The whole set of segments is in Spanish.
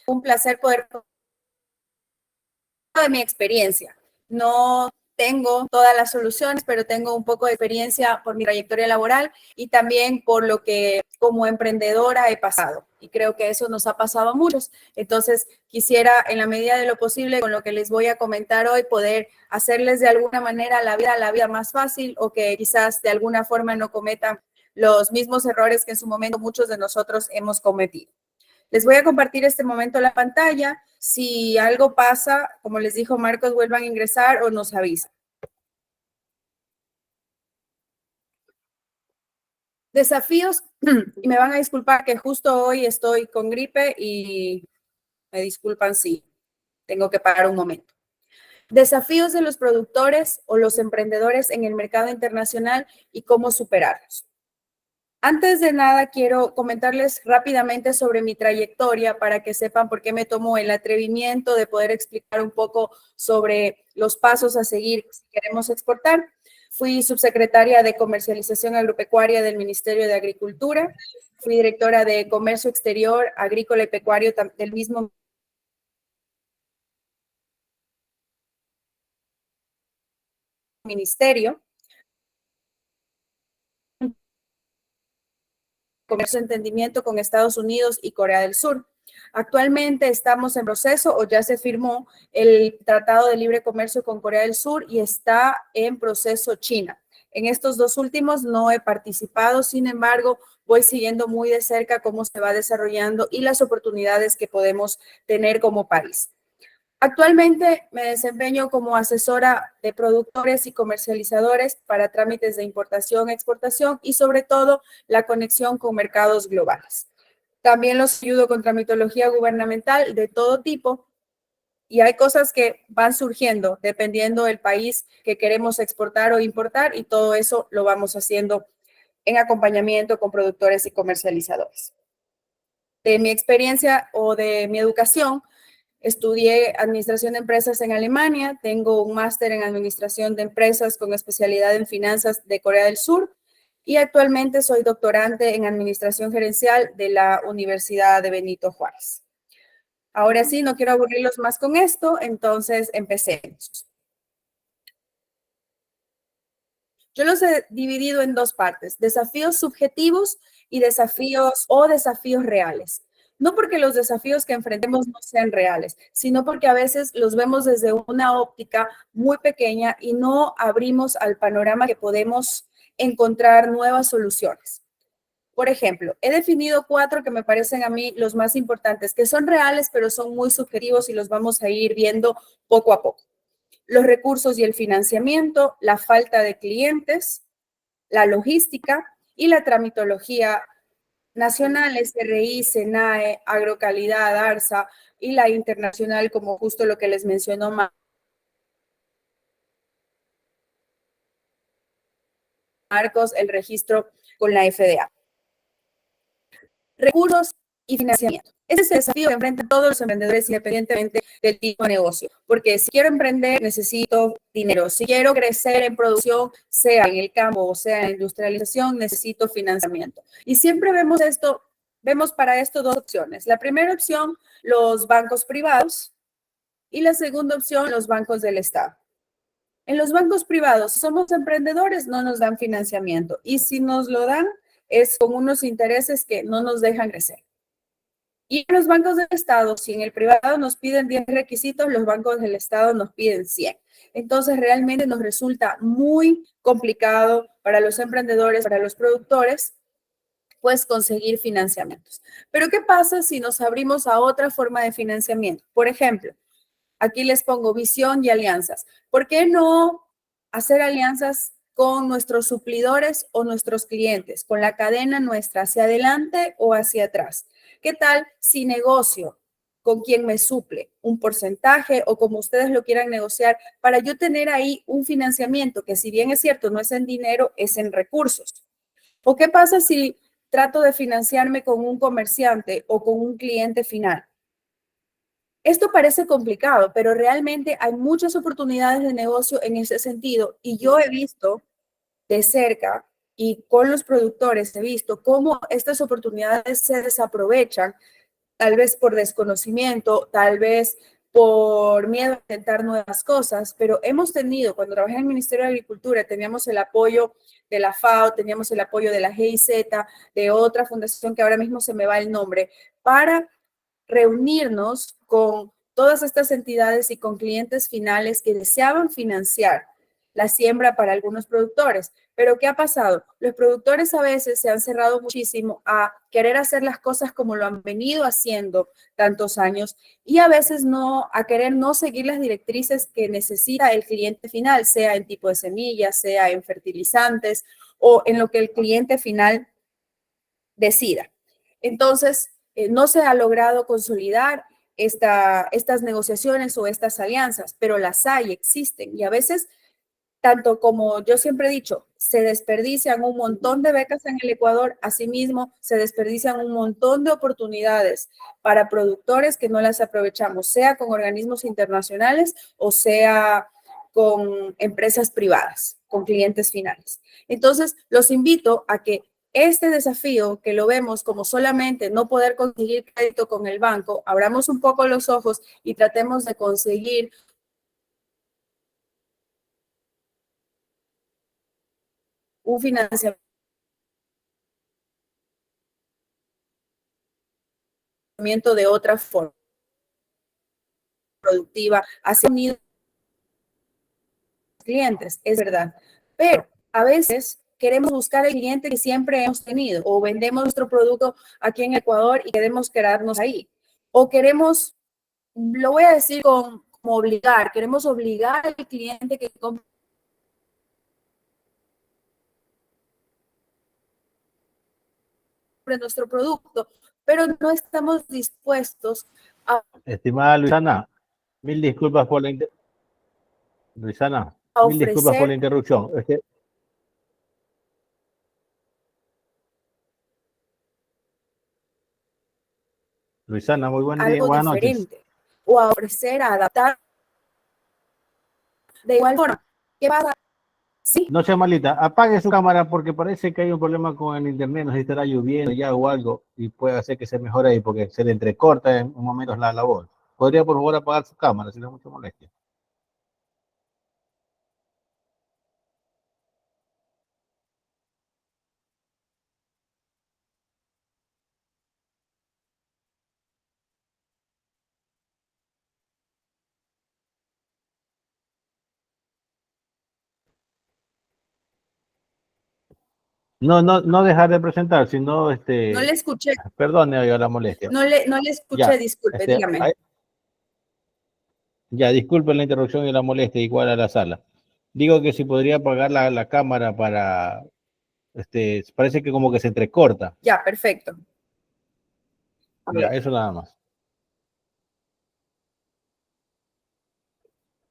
un placer poder de mi experiencia. No tengo todas las soluciones, pero tengo un poco de experiencia por mi trayectoria laboral y también por lo que como emprendedora he pasado. Y creo que eso nos ha pasado a muchos. Entonces, quisiera, en la medida de lo posible, con lo que les voy a comentar hoy, poder hacerles de alguna manera la vida más fácil, o que quizás de alguna forma no cometan los mismos errores que en su momento muchos de nosotros hemos cometido. Les voy a compartir este momento la pantalla. Si algo pasa, como les dijo Marcos, vuelvan a ingresar o nos avisan. Desafíos, y me van a disculpar que justo hoy estoy con gripe y me disculpan si tengo que parar un momento. Desafíos de los productores o los emprendedores en el mercado internacional y cómo superarlos. Antes de nada, quiero comentarles rápidamente sobre mi trayectoria para que sepan por qué me tomo el atrevimiento de poder explicar un poco sobre los pasos a seguir si queremos exportar. Fui subsecretaria de Comercialización Agropecuaria del Ministerio de Agricultura. Fui directora de Comercio Exterior, Agrícola y Pecuario del mismo ministerio. Comercio de entendimiento con Estados Unidos y Corea del Sur. Actualmente estamos en proceso, o ya se firmó el Tratado de Libre Comercio con Corea del Sur, y está en proceso China. En estos dos últimos no he participado, sin embargo, voy siguiendo muy de cerca cómo se va desarrollando y las oportunidades que podemos tener como país. Actualmente me desempeño como asesora de productores y comercializadores para trámites de importación, exportación y sobre todo la conexión con mercados globales. También los ayudo con tramitología gubernamental de todo tipo, y hay cosas que van surgiendo dependiendo del país que queremos exportar o importar, y todo eso lo vamos haciendo en acompañamiento con productores y comercializadores. De mi experiencia o de mi educación, estudié administración de empresas en Alemania, tengo un máster en administración de empresas con especialidad en finanzas de Corea del Sur, y actualmente soy doctorante en administración gerencial de la Universidad de Benito Juárez. Ahora sí, no quiero aburrirlos más con esto, entonces empecemos. Yo los he dividido en dos partes: desafíos subjetivos y desafíos reales. No porque los desafíos que enfrentemos no sean reales, sino porque a veces los vemos desde una óptica muy pequeña y no abrimos al panorama que podemos encontrar nuevas soluciones. Por ejemplo, he definido 4 que me parecen a mí los más importantes, que son reales, pero son muy subjetivos y los vamos a ir viendo poco a poco: los recursos y el financiamiento, la falta de clientes, la logística y la tramitología nacional, SRI, SENAE, Agrocalidad, ARSA, y la internacional, como justo lo que les mencionó Marcos, el registro con la FDA. Recursos y financiamiento. Ese es el desafío que enfrentan todos los emprendedores independientemente del tipo de negocio, porque si quiero emprender necesito dinero, si quiero crecer en producción, sea en el campo o sea en la industrialización, necesito financiamiento. Y siempre vemos para esto dos opciones. La primera opción, los bancos privados, y la segunda opción, los bancos del Estado. En los bancos privados, si somos emprendedores, no nos dan financiamiento, y si nos lo dan, es con unos intereses que no nos dejan crecer. Y en los bancos del Estado, si en el privado nos piden 10 requisitos, los bancos del Estado nos piden 100. Entonces, realmente nos resulta muy complicado para los emprendedores, para los productores, pues conseguir financiamientos. Pero ¿qué pasa si nos abrimos a otra forma de financiamiento? Por ejemplo, aquí les pongo visión y alianzas. ¿Por qué no hacer alianzas con nuestros suplidores o nuestros clientes, con la cadena nuestra, hacia adelante o hacia atrás? ¿Qué tal si negocio con quien me suple un porcentaje, o como ustedes lo quieran negociar, para yo tener ahí un financiamiento que, si bien es cierto, no es en dinero, es en recursos? ¿O qué pasa si trato de financiarme con un comerciante o con un cliente final? Esto parece complicado, pero realmente hay muchas oportunidades de negocio en ese sentido, y yo he visto de cerca y con los productores he visto cómo estas oportunidades se desaprovechan tal vez por desconocimiento, tal vez por miedo a intentar nuevas cosas, pero hemos tenido, cuando trabajé en el Ministerio de Agricultura, teníamos el apoyo de la FAO, teníamos el apoyo de la GIZ, de otra fundación que ahora mismo se me va el nombre, para reunirnos con todas estas entidades y con clientes finales que deseaban financiar la siembra para algunos productores. Pero ¿qué ha pasado? Los productores a veces se han cerrado muchísimo a querer hacer las cosas como lo han venido haciendo tantos años y a veces no, a querer no seguir las directrices que necesita el cliente final, sea en tipo de semillas, sea en fertilizantes o en lo que el cliente final decida. Entonces, no se ha logrado consolidar estas negociaciones o estas alianzas, pero las hay, existen y a veces, tanto como yo siempre he dicho, se desperdician un montón de becas en el Ecuador, asimismo se desperdician un montón de oportunidades para productores que no las aprovechamos, sea con organismos internacionales o sea con empresas privadas, con clientes finales. Entonces, los invito a que este desafío que lo vemos como solamente no poder conseguir crédito con el banco, abramos un poco los ojos y tratemos de conseguir un financiamiento de otra forma productiva hacia unidos clientes, es verdad. Pero a veces queremos buscar el cliente que siempre hemos tenido o vendemos nuestro producto aquí en Ecuador y queremos quedarnos ahí. O queremos, lo voy a decir como obligar, queremos obligar al cliente que compre nuestro producto, pero no estamos dispuestos Estimada Luisana, mil disculpas por la Luisana, a mil disculpas por la ofrecer interrupción. Luisana, muy buen día, algo buenas noches. diferente o a ofrecer, a adaptar de igual forma. ¿Qué pasa? Sí, No sea malita, apague su cámara porque parece que hay un problema con el internet, no sé si estará lloviendo ya o algo y puede hacer que se mejore ahí porque se le entrecorta en momentos la voz. ¿Podría por favor apagar su cámara si no es mucha molestia? No dejar de presentar, sino no le escuché, perdone oiga la molestia. no le escuché, Ya, disculpe, dígame. ya, disculpen la interrupción y la molestia igual a la sala. Digo que si podría apagar la cámara para, parece que como que se entrecorta. Ya, perfecto. A Ya, ver, eso nada más.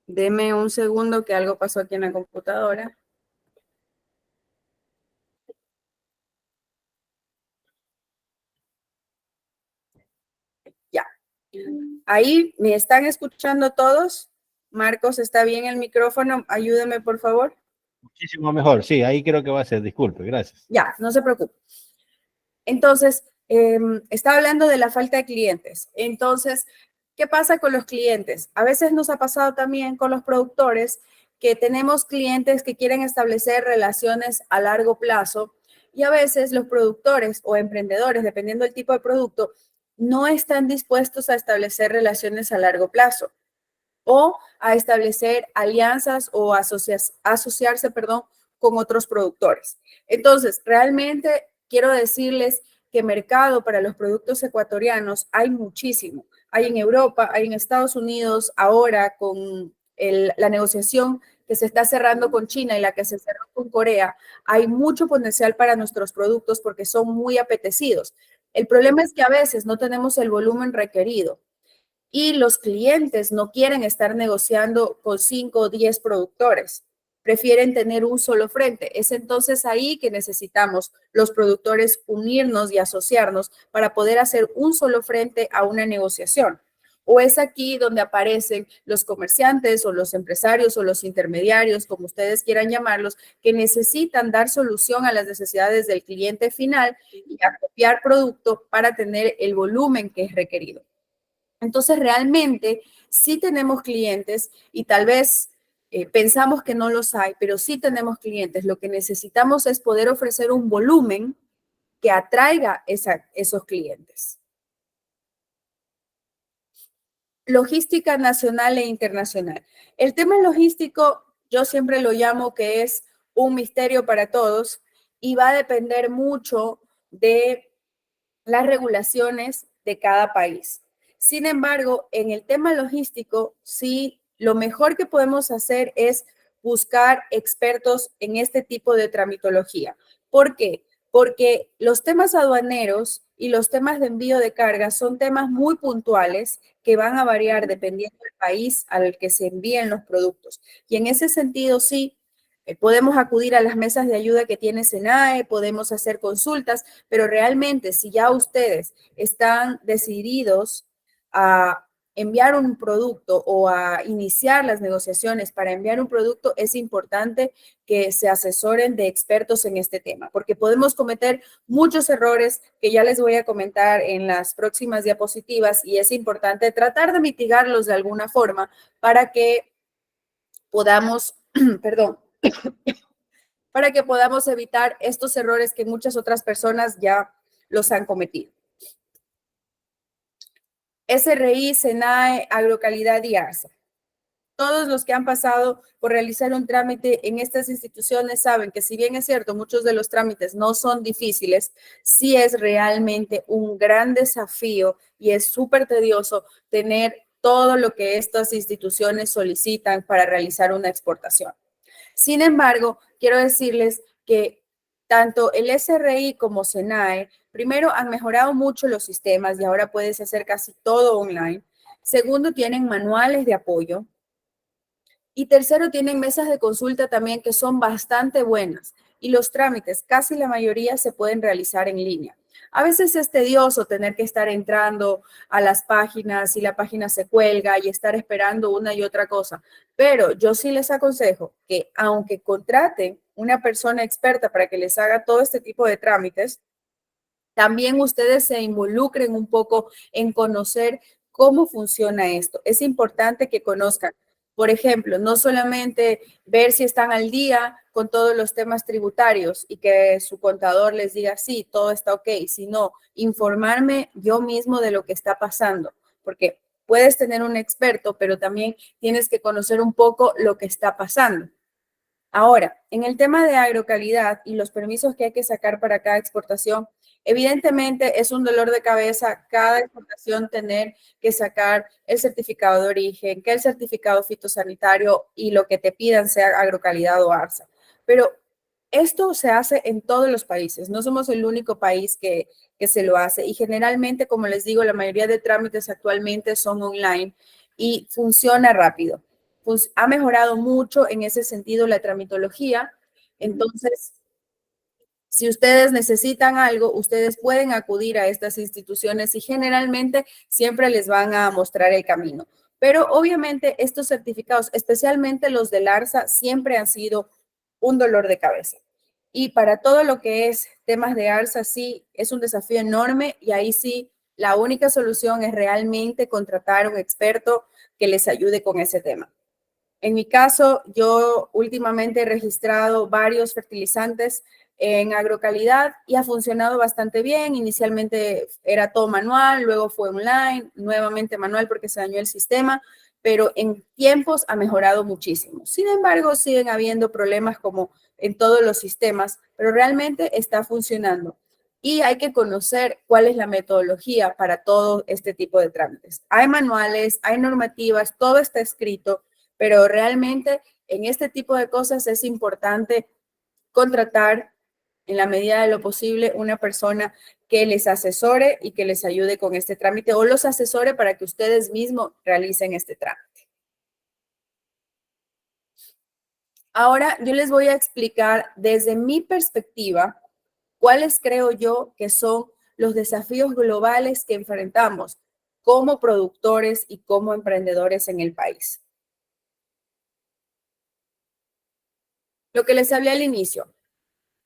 deme un segundo que algo pasó aquí en la computadora. Ya. Ahí me están escuchando todos. Marcos, ¿está bien el micrófono? Ayúdeme, por favor. Muchísimo mejor, sí, ahí creo que va a ser, disculpe, gracias. Ya, no se preocupe. Entonces, está hablando de la falta de clientes. Entonces, ¿qué pasa con los clientes? A veces nos ha pasado también con los productores que tenemos clientes que quieren establecer relaciones a largo plazo y a veces los productores o emprendedores, dependiendo del tipo de producto, no están dispuestos a establecer relaciones a largo plazo o a establecer alianzas o asociarse, perdón, con otros productores. Entonces, realmente quiero decirles que mercado para los productos ecuatorianos hay muchísimo. Hay en Europa, hay en Estados Unidos, ahora con la negociación que se está cerrando con China y la que se cerró con Corea, hay mucho potencial para nuestros productos porque son muy apetecidos. El problema es que a veces no tenemos el volumen requerido y los clientes no quieren estar negociando con 5 o 10 productores. Prefieren tener un solo frente. Es entonces ahí que necesitamos los productores unirnos y asociarnos para poder hacer un solo frente a una negociación. ¿O es aquí donde aparecen los comerciantes o los empresarios o los intermediarios, como ustedes quieran llamarlos, que necesitan dar solución a las necesidades del cliente final y acopiar producto para tener el volumen que es requerido? Entonces, realmente sí tenemos clientes y tal vez pensamos que no los hay, pero sí tenemos clientes. Lo que necesitamos es poder ofrecer un volumen que atraiga esos clientes. Logística nacional e internacional. El tema logístico, yo siempre lo llamo que es un misterio para todos y va a depender mucho de las regulaciones de cada país. Sin embargo, en el tema logístico, sí, lo mejor que podemos hacer es buscar expertos en este tipo de tramitología. ¿Por qué? Porque los temas aduaneros y los temas de envío de carga son temas muy puntuales que van a variar dependiendo del país al que se envíen los productos. Y en ese sentido, sí, podemos acudir a las mesas de ayuda que tiene SENAE, podemos hacer consultas, pero realmente si ya ustedes están decididos a enviar un producto o a iniciar las negociaciones para enviar un producto, es importante que se asesoren de expertos en este tema, porque podemos cometer muchos errores que ya les voy a comentar en las próximas diapositivas y es importante tratar de mitigarlos de alguna forma para que podamos, perdón, para que podamos evitar estos errores que muchas otras personas ya los han cometido. SRI, SENAE, Agrocalidad y ARSA. Todos los que han pasado por realizar un trámite en estas instituciones saben que si bien es cierto, muchos de los trámites no son difíciles, sí es realmente un gran desafío y es súper tedioso tener todo lo que estas instituciones solicitan para realizar una exportación. Sin embargo, quiero decirles que tanto el SRI como SENAE, primero, han mejorado mucho los sistemas y ahora puedes hacer casi todo online. Segundo, tienen manuales de apoyo. Y tercero, tienen mesas de consulta también que son bastante buenas. Y los trámites, casi la mayoría se pueden realizar en línea. A veces es tedioso tener que estar entrando a las páginas y la página se cuelga y estar esperando una y otra cosa. Pero yo sí les aconsejo que aunque contraten una persona experta para que les haga todo este tipo de trámites, también ustedes se involucren un poco en conocer cómo funciona esto. Es importante que conozcan, por ejemplo, no solamente ver si están al día con todos los temas tributarios y que su contador les diga, sí, todo está ok, sino informarme yo mismo de lo que está pasando, porque puedes tener un experto, pero también tienes que conocer un poco lo que está pasando. Ahora, en el tema de agrocalidad y los permisos que hay que sacar para cada exportación, evidentemente es un dolor de cabeza cada exportación tener que sacar el certificado de origen, que el certificado fitosanitario y lo que te pidan sea agrocalidad o ARSA. Pero esto se hace en todos los países, no somos el único país que se lo hace y generalmente, como les digo, la mayoría de trámites actualmente son online y funciona rápido. Pues ha mejorado mucho en ese sentido la tramitología. Entonces, si ustedes necesitan algo, ustedes pueden acudir a estas instituciones y generalmente siempre les van a mostrar el camino. Pero obviamente estos certificados, especialmente los del ARSA, siempre han sido un dolor de cabeza. Y para todo lo que es temas de ARSA, sí, es un desafío enorme y ahí sí, la única solución es realmente contratar a un experto que les ayude con ese tema. En mi caso, yo últimamente he registrado varios fertilizantes en agrocalidad y ha funcionado bastante bien. Inicialmente era todo manual, luego fue online, nuevamente manual porque se dañó el sistema, pero en tiempos ha mejorado muchísimo. Sin embargo, siguen habiendo problemas como en todos los sistemas, pero realmente está funcionando. Y hay que conocer cuál es la metodología para todo este tipo de trámites. Hay manuales, hay normativas, todo está escrito, pero realmente en este tipo de cosas es importante contratar en la medida de lo posible una persona que les asesore y que les ayude con este trámite o los asesore para que ustedes mismos realicen este trámite. Ahora yo les voy a explicar desde mi perspectiva cuáles creo yo que son los desafíos globales que enfrentamos como productores y como emprendedores en el país. Lo que les hablé al inicio,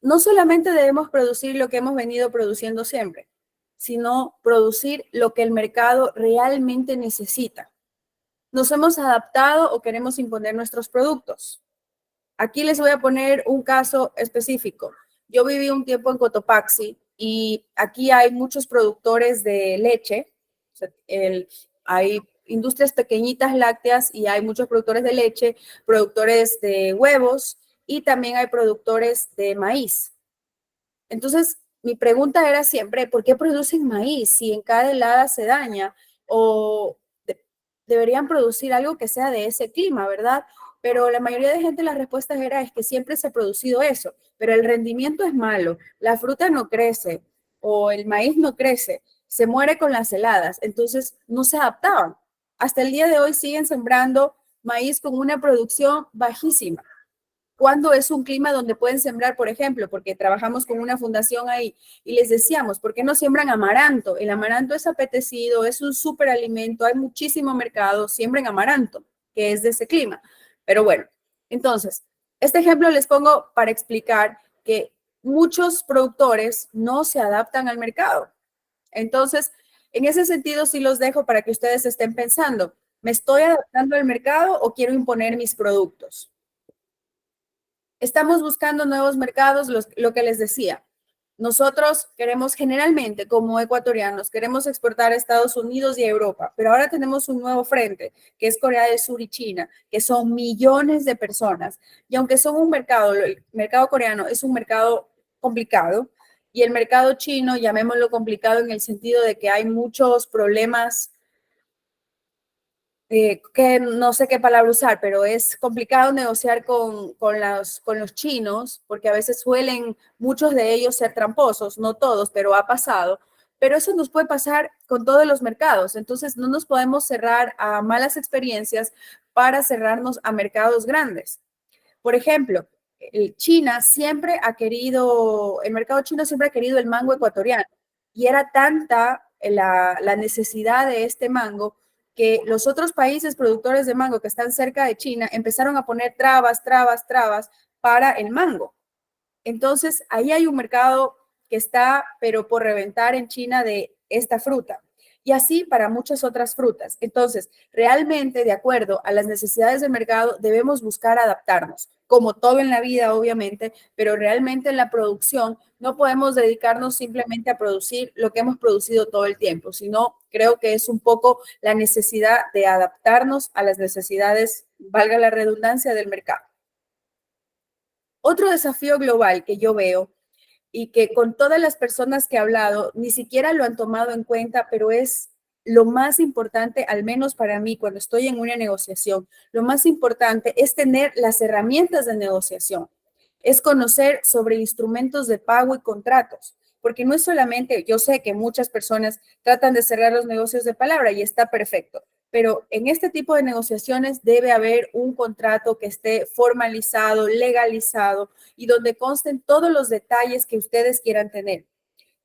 no solamente debemos producir lo que hemos venido produciendo siempre, sino producir lo que el mercado realmente necesita. Nos hemos adaptado o queremos imponer nuestros productos. Aquí les voy a poner un caso específico. Yo viví un tiempo en Cotopaxi y aquí hay muchos productores de leche. O sea, hay industrias pequeñitas lácteas y hay muchos productores de leche, productores de huevos y también hay productores de maíz. Entonces, mi pregunta era siempre, ¿por qué producen maíz si en cada helada se daña? O deberían producir algo que sea de ese clima, ¿verdad? Pero la mayoría de gente las respuestas era es que siempre se ha producido eso, pero el rendimiento es malo, la fruta no crece o el maíz no crece, se muere con las heladas, entonces no se adaptaban. Hasta el día de hoy siguen sembrando maíz con una producción bajísima. ¿Cuándo es un clima donde pueden sembrar, por ejemplo? Porque trabajamos con una fundación ahí y les decíamos, ¿por qué no siembran amaranto? El amaranto es apetecido, es un súper alimento, hay muchísimo mercado, siembren amaranto, que es de ese clima. Pero bueno, entonces, este ejemplo les pongo para explicar que muchos productores no se adaptan al mercado. Entonces, en ese sentido, sí los dejo para que ustedes estén pensando, ¿me estoy adaptando al mercado o quiero imponer mis productos? Estamos buscando nuevos mercados, lo que les decía. Nosotros queremos generalmente, como ecuatorianos, queremos exportar a Estados Unidos y a Europa, pero ahora tenemos un nuevo frente, que es Corea del Sur y China, que son millones de personas. Y aunque son un mercado, el mercado coreano es un mercado complicado, y el mercado chino, llamémoslo complicado en el sentido de que hay muchos problemas que no sé qué palabra usar, pero es complicado negociar con los chinos, porque a veces suelen muchos de ellos ser tramposos, no todos, pero ha pasado. Pero eso nos puede pasar con todos los mercados, entonces no nos podemos cerrar a malas experiencias para cerrarnos a mercados grandes. Por ejemplo, China siempre ha querido, el mercado chino siempre ha querido el mango ecuatoriano y era tanta la necesidad de este mango que los otros países productores de mango que están cerca de China empezaron a poner trabas para el mango. Entonces, ahí hay un mercado que está, pero por reventar en China de esta fruta. Y así para muchas otras frutas. Entonces, realmente, de acuerdo a las necesidades del mercado, debemos buscar adaptarnos, como todo en la vida, obviamente, pero realmente en la producción no podemos dedicarnos simplemente a producir lo que hemos producido todo el tiempo, sino creo que es un poco la necesidad de adaptarnos a las necesidades, valga la redundancia, del mercado. Otro desafío global que yo veo y que con todas las personas que he hablado ni siquiera lo han tomado en cuenta, pero es lo más importante, al menos para mí, cuando estoy en una negociación, lo más importante es tener las herramientas de negociación, es conocer sobre instrumentos de pago y contratos, porque no es solamente, yo sé que muchas personas tratan de cerrar los negocios de palabra y está perfecto, pero en este tipo de negociaciones debe haber un contrato que esté formalizado, legalizado y donde consten todos los detalles que ustedes quieran tener.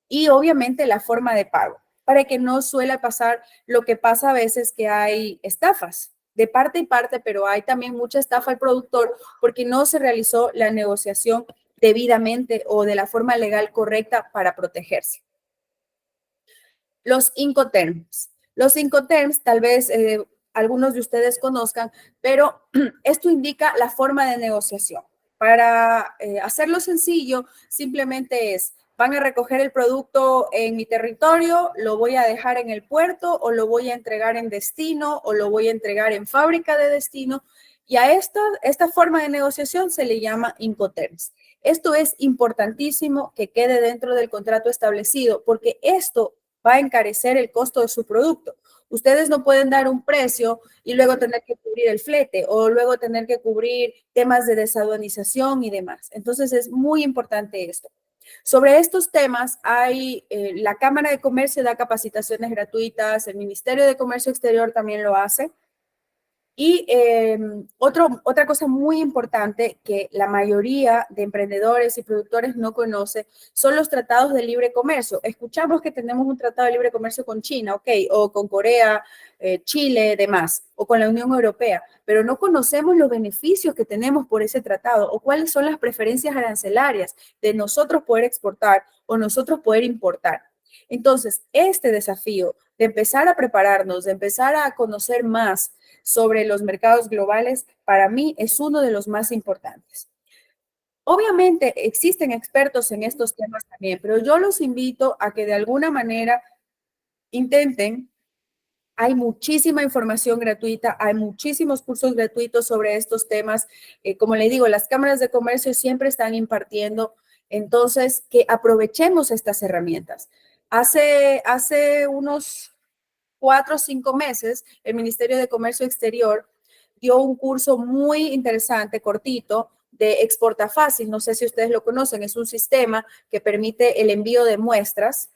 Y obviamente la forma de pago, para que no suele pasar lo que pasa a veces que hay estafas de parte y parte, pero hay también mucha estafa al productor porque no se realizó la negociación debidamente o de la forma legal correcta para protegerse. Los Incoterms. Los Incoterms, tal vez algunos de ustedes conozcan, pero esto indica la forma de negociación. Para hacerlo sencillo, simplemente es, van a recoger el producto en mi territorio, lo voy a dejar en el puerto o lo voy a entregar en destino o lo voy a entregar en fábrica de destino. Y a esta forma de negociación se le llama Incoterms. Esto es importantísimo que quede dentro del contrato establecido porque esto va a encarecer el costo de su producto. Ustedes no pueden dar un precio y luego tener que cubrir el flete o luego tener que cubrir temas de desaduanización y demás. Entonces es muy importante esto. Sobre estos temas hay la Cámara de Comercio da capacitaciones gratuitas, el Ministerio de Comercio Exterior también lo hace. Y otra cosa muy importante que la mayoría de emprendedores y productores no conoce son los tratados de libre comercio. Escuchamos que tenemos un tratado de libre comercio con China, ok, o con Corea, Chile, demás, o con la Unión Europea, pero no conocemos los beneficios que tenemos por ese tratado o cuáles son las preferencias arancelarias de nosotros poder exportar o nosotros poder importar. Entonces, este desafío de empezar a prepararnos, de empezar a conocer más sobre los mercados globales, para mí es uno de los más importantes. Obviamente existen expertos en estos temas también, pero yo los invito a que de alguna manera intenten. Hay muchísima información gratuita, hay muchísimos cursos gratuitos sobre estos temas. Como le digo, las cámaras de comercio siempre están impartiendo, entonces que aprovechemos estas herramientas. Hace unos 4 o 5 meses, el Ministerio de Comercio Exterior dio un curso muy interesante, cortito, de Exporta Fácil. No sé si ustedes lo conocen, es un sistema que permite el envío de muestras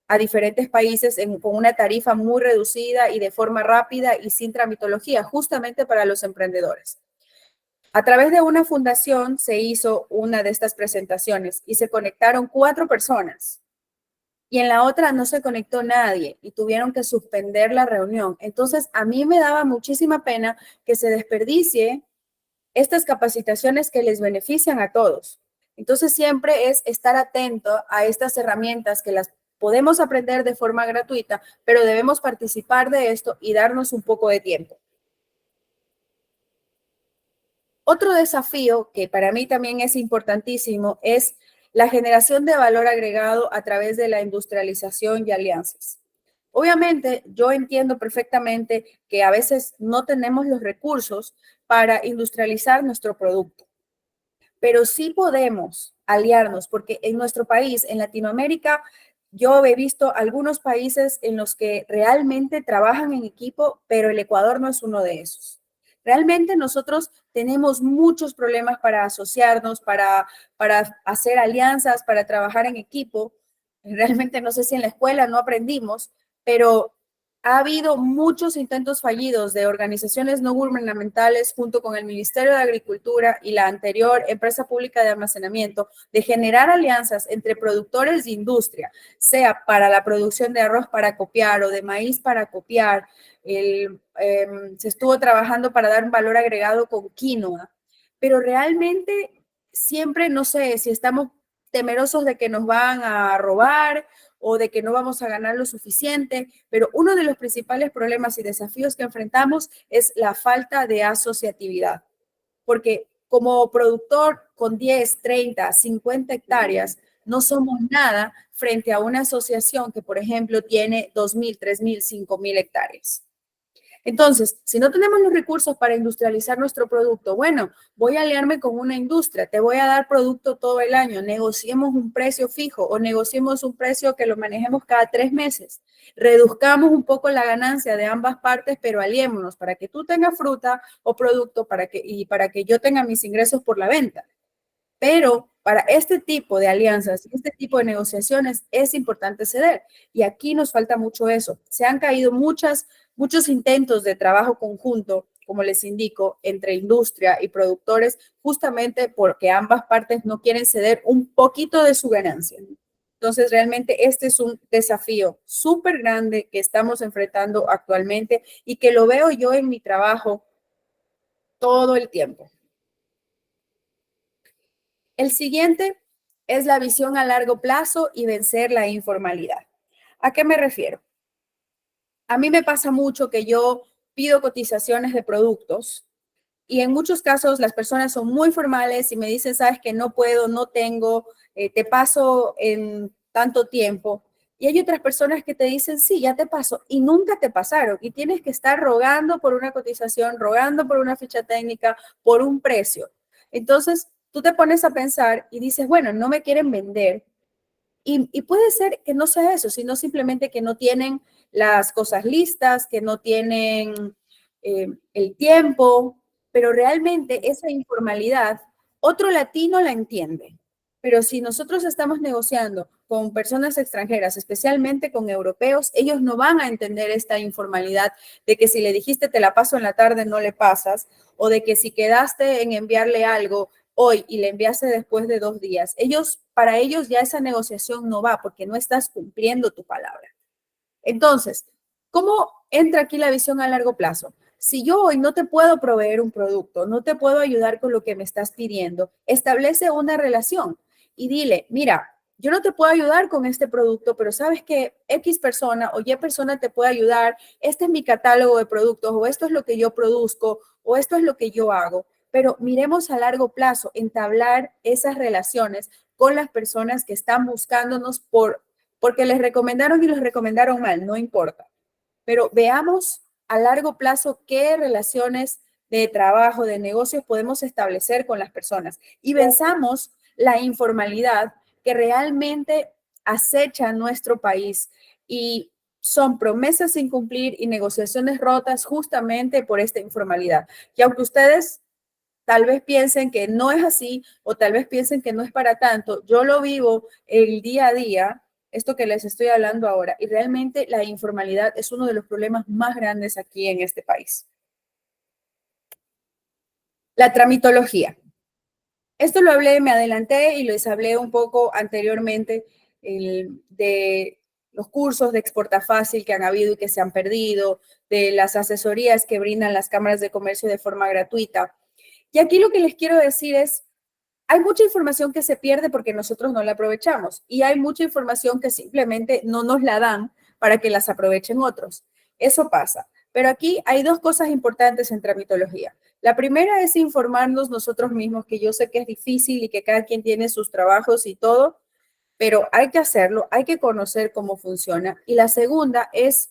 a diferentes países con una tarifa muy reducida y de forma rápida y sin tramitología, justamente para los emprendedores. A través de una fundación se hizo una de estas presentaciones y se conectaron 4 personas y en la otra no se conectó nadie y tuvieron que suspender la reunión. Entonces, a mí me daba muchísima pena que se desperdicie estas capacitaciones que les benefician a todos. Entonces, siempre es estar atento a estas herramientas que las podemos aprender de forma gratuita, pero debemos participar de esto y darnos un poco de tiempo. Otro desafío que para mí también es importantísimo es la generación de valor agregado a través de la industrialización y alianzas. Obviamente, yo entiendo perfectamente que a veces no tenemos los recursos para industrializar nuestro producto, pero sí podemos aliarnos, porque en nuestro país, en Latinoamérica, yo he visto algunos países en los que realmente trabajan en equipo, pero el Ecuador no es uno de esos. Realmente nosotros tenemos muchos problemas para asociarnos, para hacer alianzas, para trabajar en equipo. Realmente no sé si en la escuela no aprendimos, pero ha habido muchos intentos fallidos de organizaciones no gubernamentales junto con el Ministerio de Agricultura y la anterior empresa pública de almacenamiento de generar alianzas entre productores de industria, sea para la producción de arroz para copiar o de maíz para copiar. Se estuvo trabajando para dar un valor agregado con quinoa, pero realmente siempre no sé si estamos temerosos de que nos van a robar o de que no vamos a ganar lo suficiente, pero uno de los principales problemas y desafíos que enfrentamos es la falta de asociatividad, porque como productor con 10, 30, 50 hectáreas, no somos nada frente a una asociación que, por ejemplo, tiene 2.000, 3.000, 5.000 hectáreas. Entonces, si no tenemos los recursos para industrializar nuestro producto, bueno, voy a aliarme con una industria, te voy a dar producto todo el año, negociemos un precio fijo o negociemos un precio que lo manejemos cada 3 meses. Reduzcamos un poco la ganancia de ambas partes, pero aliémonos para que tú tengas fruta o producto para que yo tenga mis ingresos por la venta. Pero para este tipo de alianzas, este tipo de negociaciones, es importante ceder. Y aquí nos falta mucho eso. Se han caído muchos intentos de trabajo conjunto, como les indico, entre industria y productores, justamente porque ambas partes no quieren ceder un poquito de su ganancia. Entonces, realmente este es un desafío súper grande que estamos enfrentando actualmente y que lo veo yo en mi trabajo todo el tiempo. El siguiente es la visión a largo plazo y vencer la informalidad. ¿A qué me refiero? A mí me pasa mucho que yo pido cotizaciones de productos y en muchos casos las personas son muy formales y me dicen, sabes que no puedo, no tengo, te paso en tanto tiempo. Y hay otras personas que te dicen, sí, ya te paso, y nunca te pasaron. Y tienes que estar rogando por una cotización, rogando por una ficha técnica, por un precio. Entonces, tú te pones a pensar y dices, bueno, no me quieren vender. Y puede ser que no sea eso, sino simplemente que no tienen las cosas listas, que no tienen el tiempo, pero realmente esa informalidad, otro latino la entiende. Pero si nosotros estamos negociando con personas extranjeras, especialmente con europeos, ellos no van a entender esta informalidad de que si le dijiste te la paso en la tarde, no le pasas, o de que si quedaste en enviarle algo hoy y le enviaste después de 2 días, para ellos ya esa negociación no va porque no estás cumpliendo tu palabra. Entonces, ¿cómo entra aquí la visión a largo plazo? Si yo hoy no te puedo proveer un producto, no te puedo ayudar con lo que me estás pidiendo, establece una relación y dile, mira, yo no te puedo ayudar con este producto, pero sabes que X persona o Y persona te puede ayudar, este es mi catálogo de productos o esto es lo que yo produzco o esto es lo que yo hago, pero miremos a largo plazo, entablar esas relaciones con las personas que están buscándonos porque les recomendaron y los recomendaron mal, no importa. Pero veamos a largo plazo qué relaciones de trabajo, de negocios podemos establecer con las personas y venzamos la informalidad que realmente acecha nuestro país y son promesas sin cumplir y negociaciones rotas justamente por esta informalidad. Y aunque ustedes tal vez piensen que no es así o tal vez piensen que no es para tanto, yo lo vivo el día a día, esto que les estoy hablando ahora, y realmente la informalidad es uno de los problemas más grandes aquí en este país. La tramitología. Esto lo hablé, me adelanté y les hablé un poco anteriormente de los cursos de Exporta Fácil que han habido y que se han perdido, de las asesorías que brindan las cámaras de comercio de forma gratuita. Y aquí lo que les quiero decir es, hay mucha información que se pierde porque nosotros no la aprovechamos y hay mucha información que simplemente no nos la dan para que las aprovechen otros. Eso pasa. Pero aquí hay 2 cosas importantes en tramitología. La primera es informarnos nosotros mismos, que yo sé que es difícil y que cada quien tiene sus trabajos y todo, pero hay que hacerlo, hay que conocer cómo funciona. Y la segunda es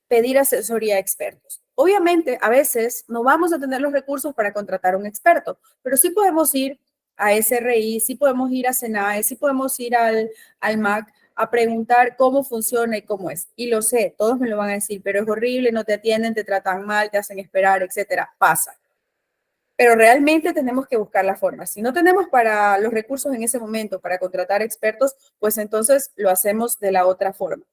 pedir asesoría a expertos. Obviamente, a veces no vamos a tener los recursos para contratar a un experto, pero sí podemos ir a SRI, sí podemos ir a SENAE, sí podemos ir al MAC a preguntar cómo funciona y cómo es. Y lo sé, todos me lo van a decir, pero es horrible, no te atienden, te tratan mal, te hacen esperar, etcétera. Pasa. Pero realmente tenemos que buscar la forma. Si no tenemos para los recursos en ese momento para contratar expertos, pues entonces lo hacemos de la otra forma.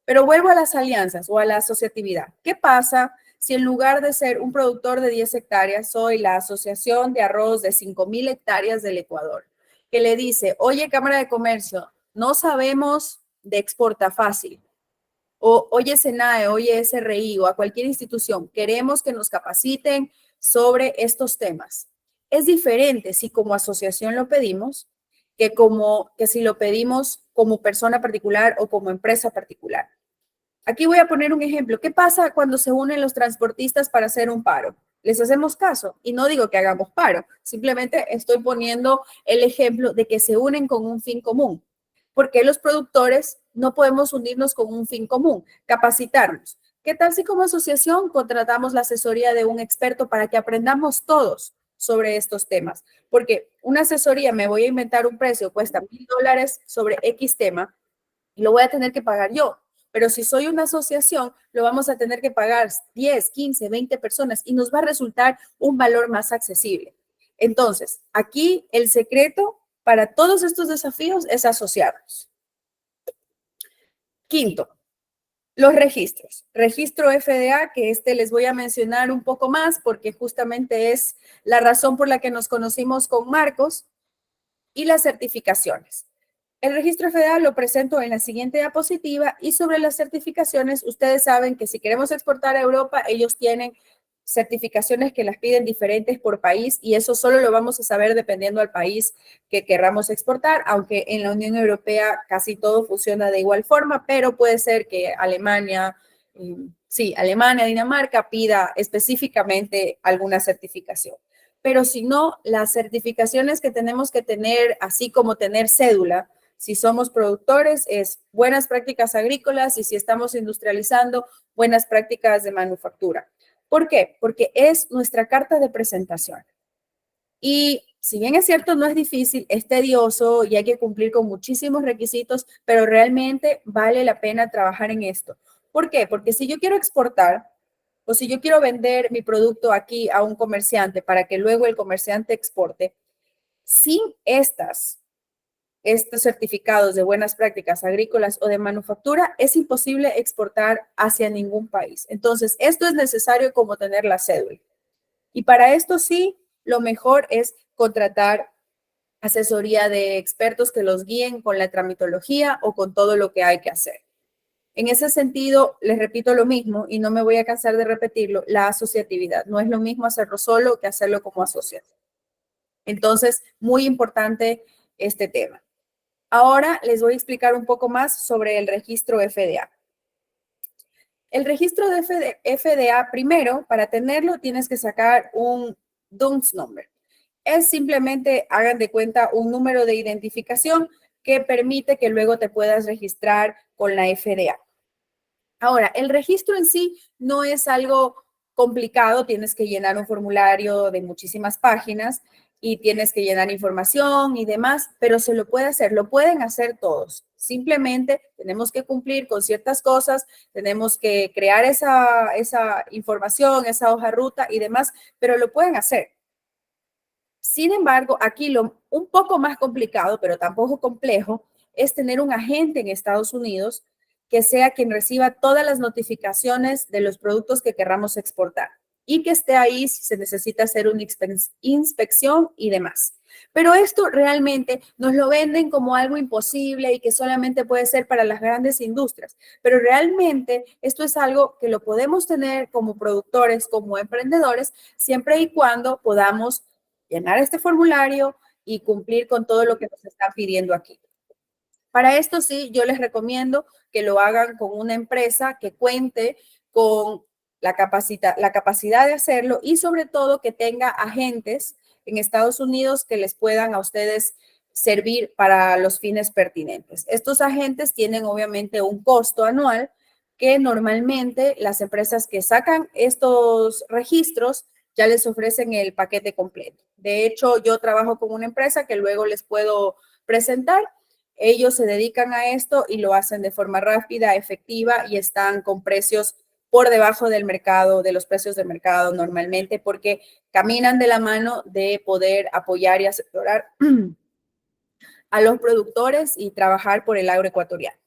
Pero vuelvo a las alianzas o a la asociatividad. ¿Qué pasa si en lugar de ser un productor de 10 hectáreas, soy la Asociación de Arroz de 5,000 hectáreas del Ecuador, que le dice, oye, Cámara de Comercio, no sabemos de Exporta Fácil, o oye, SENAE, oye, SRI, o a cualquier institución, queremos que nos capaciten sobre estos temas? Es diferente si como asociación lo pedimos que si lo pedimos como persona particular o como empresa particular. Aquí voy a poner un ejemplo. ¿Qué pasa cuando se unen los transportistas para hacer un paro? ¿Les hacemos caso? Y no digo que hagamos paro, simplemente estoy poniendo el ejemplo de que se unen con un fin común. ¿Por qué los productores no podemos unirnos con un fin común? Capacitarnos. ¿Qué tal si como asociación contratamos la asesoría de un experto para que aprendamos todos sobre estos temas? Porque una asesoría, me voy a inventar un precio, cuesta $1,000 sobre X tema y lo voy a tener que pagar yo. Pero si soy una asociación, lo vamos a tener que pagar 10, 15, 20 personas y nos va a resultar un valor más accesible. Entonces, aquí el secreto para todos estos desafíos es asociarnos. Quinto, los registros. Registro FDA, que les voy a mencionar un poco más porque justamente es la razón por la que nos conocimos con Marcos, y las certificaciones. El registro federal lo presento en la siguiente diapositiva y sobre las certificaciones, ustedes saben que si queremos exportar a Europa, ellos tienen certificaciones que las piden diferentes por país y eso solo lo vamos a saber dependiendo del país que querramos exportar, aunque en la Unión Europea casi todo funciona de igual forma, pero puede ser que Alemania, Alemania, Dinamarca pida específicamente alguna certificación. Pero si no, las certificaciones que tenemos que tener, así como tener cédula, si somos productores, es buenas prácticas agrícolas y si estamos industrializando, buenas prácticas de manufactura. ¿Por qué? Porque es nuestra carta de presentación. Y si bien es cierto, no es difícil, es tedioso y hay que cumplir con muchísimos requisitos, pero realmente vale la pena trabajar en esto. ¿Por qué? Porque si yo quiero exportar o si yo quiero vender mi producto aquí a un comerciante para que luego el comerciante exporte, sin estas estos certificados de buenas prácticas agrícolas o de manufactura, es imposible exportar hacia ningún país. Entonces, esto es necesario como tener la cédula. Y para esto sí, lo mejor es contratar asesoría de expertos que los guíen con la tramitología o con todo lo que hay que hacer. En ese sentido, les repito lo mismo y no me voy a cansar de repetirlo, la asociatividad. No es lo mismo hacerlo solo que hacerlo como asociación. Entonces, muy importante este tema. Ahora les voy a explicar un poco más sobre el registro FDA. El registro de FDA, primero, para tenerlo, tienes que sacar un DUNS number. Es simplemente, hagan de cuenta, un número de identificación que permite que luego te puedas registrar con la FDA. Ahora, el registro en sí no es algo complicado, tienes que llenar un formulario de muchísimas páginas y tienes que llenar información y demás, pero se lo puede hacer, lo pueden hacer todos. Simplemente tenemos que cumplir con ciertas cosas, tenemos que crear esa información, esa hoja ruta y demás, pero lo pueden hacer. Sin embargo, aquí lo un poco más complicado, pero tampoco complejo, es tener un agente en Estados Unidos que sea quien reciba todas las notificaciones de los productos que querramos exportar y que esté ahí si se necesita hacer una inspección y demás. Pero esto realmente nos lo venden como algo imposible y que solamente puede ser para las grandes industrias. Pero realmente esto es algo que lo podemos tener como productores, como emprendedores, siempre y cuando podamos llenar este formulario y cumplir con todo lo que nos están pidiendo aquí. Para esto sí, yo les recomiendo que lo hagan con una empresa que cuente con la capacidad de hacerlo y sobre todo que tenga agentes en Estados Unidos que les puedan a ustedes servir para los fines pertinentes. Estos agentes tienen obviamente un costo anual que normalmente las empresas que sacan estos registros ya les ofrecen el paquete completo. De hecho, yo trabajo con una empresa que luego les puedo presentar. Ellos se dedican a esto y lo hacen de forma rápida, efectiva y están con precios por debajo del mercado, de los precios del mercado normalmente, porque caminan de la mano de poder apoyar y asesorar a los productores y trabajar por el agroecuatoriano.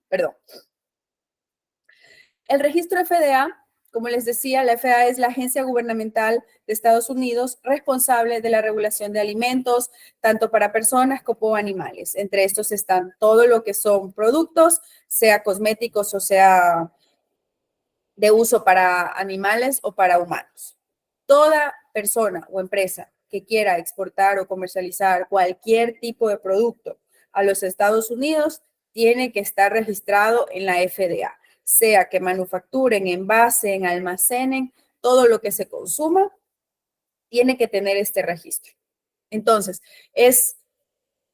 Perdón. El registro FDA, como les decía, la FDA es la agencia gubernamental de Estados Unidos responsable de la regulación de alimentos, tanto para personas como animales. Entre estos están todo lo que son productos, sea cosméticos o sea de uso para animales o para humanos. Toda persona o empresa que quiera exportar o comercializar cualquier tipo de producto a los Estados Unidos tiene que estar registrado en la FDA, sea que manufacturen, envasen, almacenen, todo lo que se consuma tiene que tener este registro. Entonces,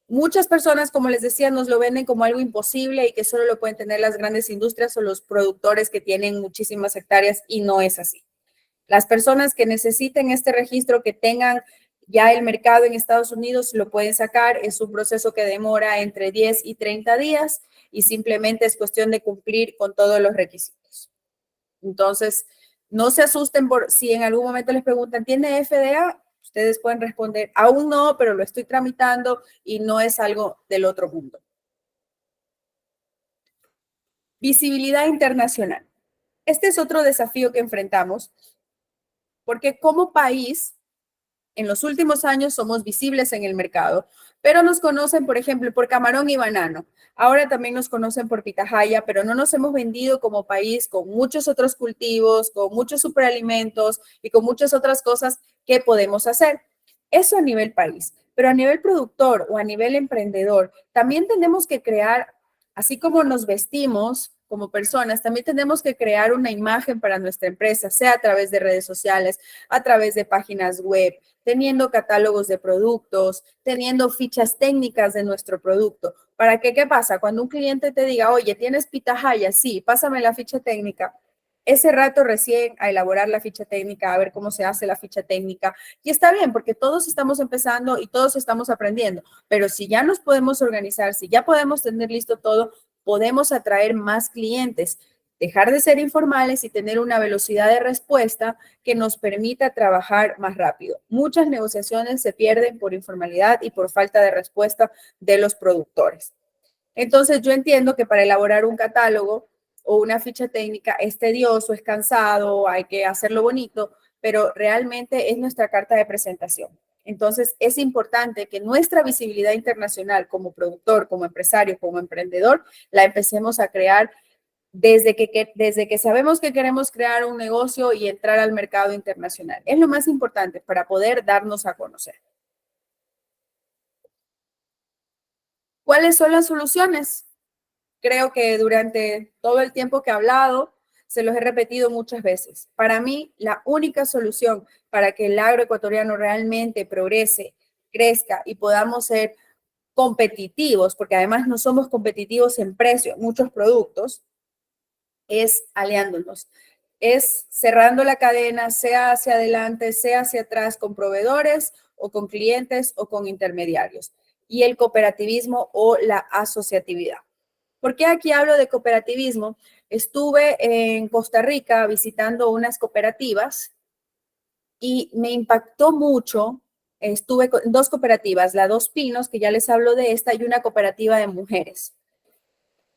muchas personas, como les decía, nos lo venden como algo imposible y que solo lo pueden tener las grandes industrias o los productores que tienen muchísimas hectáreas y no es así. Las personas que necesiten este registro, que tengan ya el mercado en Estados Unidos, lo pueden sacar. Es un proceso que demora entre 10 y 30 días y simplemente es cuestión de cumplir con todos los requisitos. Entonces, no se asusten por si en algún momento les preguntan, ¿tiene FDA? Ustedes pueden responder, aún no, pero lo estoy tramitando y no es algo del otro mundo. Visibilidad internacional. Este es otro desafío que enfrentamos porque como país, en los últimos años somos visibles en el mercado, pero nos conocen, por ejemplo, por camarón y banano. Ahora también nos conocen por pitahaya, pero no nos hemos vendido como país con muchos otros cultivos, con muchos superalimentos y con muchas otras cosas que podemos hacer. Eso a nivel país, pero a nivel productor o a nivel emprendedor, también tenemos que crear, así como nos vestimos como personas, también tenemos que crear una imagen para nuestra empresa, sea a través de redes sociales, a través de páginas web, teniendo catálogos de productos, teniendo fichas técnicas de nuestro producto. ¿Para qué? ¿Qué pasa? Cuando un cliente te diga, oye, ¿tienes pitahaya? Sí, pásame la ficha técnica. Ese rato recién a elaborar la ficha técnica, a ver cómo se hace la ficha técnica. Y está bien, porque todos estamos empezando y todos estamos aprendiendo. Pero si ya nos podemos organizar, si ya podemos tener listo todo, podemos atraer más clientes. dejar de ser informales y tener una velocidad de respuesta que nos permita trabajar más rápido. Muchas negociaciones se pierden por informalidad y por falta de respuesta de los productores. Entonces, yo entiendo que para elaborar un catálogo o una ficha técnica es tedioso, es cansado, hay que hacerlo bonito, pero realmente es nuestra carta de presentación. Entonces, es importante que nuestra visibilidad internacional como productor, como empresario, como emprendedor, la empecemos a crear desde que sabemos que queremos crear un negocio y entrar al mercado internacional. Es lo más importante para poder darnos a conocer. ¿Cuáles son las soluciones? Creo que durante todo el tiempo que he hablado, se los he repetido muchas veces. Para mí, la única solución para que el agroecuatoriano realmente progrese, crezca y podamos ser competitivos, porque además no somos competitivos en precio, muchos productos, es aliándonos, es cerrando la cadena, sea hacia adelante, sea hacia atrás, con proveedores o con clientes o con intermediarios. Y el cooperativismo o la asociatividad. ¿Por qué aquí hablo de cooperativismo? Estuve en Costa Rica visitando unas cooperativas y me impactó mucho. Estuve en dos cooperativas, la Dos Pinos, que ya les hablo de esta, y una cooperativa de mujeres.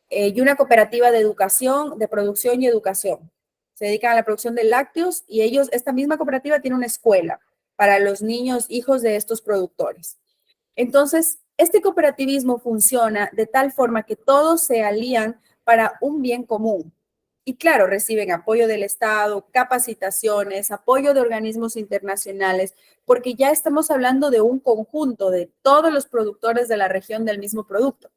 Y una cooperativa de educación, de producción y educación. Se dedican a la producción de lácteos y ellos, esta misma cooperativa tiene una escuela para los niños, hijos de estos productores. Entonces, este cooperativismo funciona de tal forma que todos se alían para un bien común. Y claro, reciben apoyo del Estado, capacitaciones, apoyo de organismos internacionales, porque ya estamos hablando de un conjunto de todos los productores de la región del mismo producto.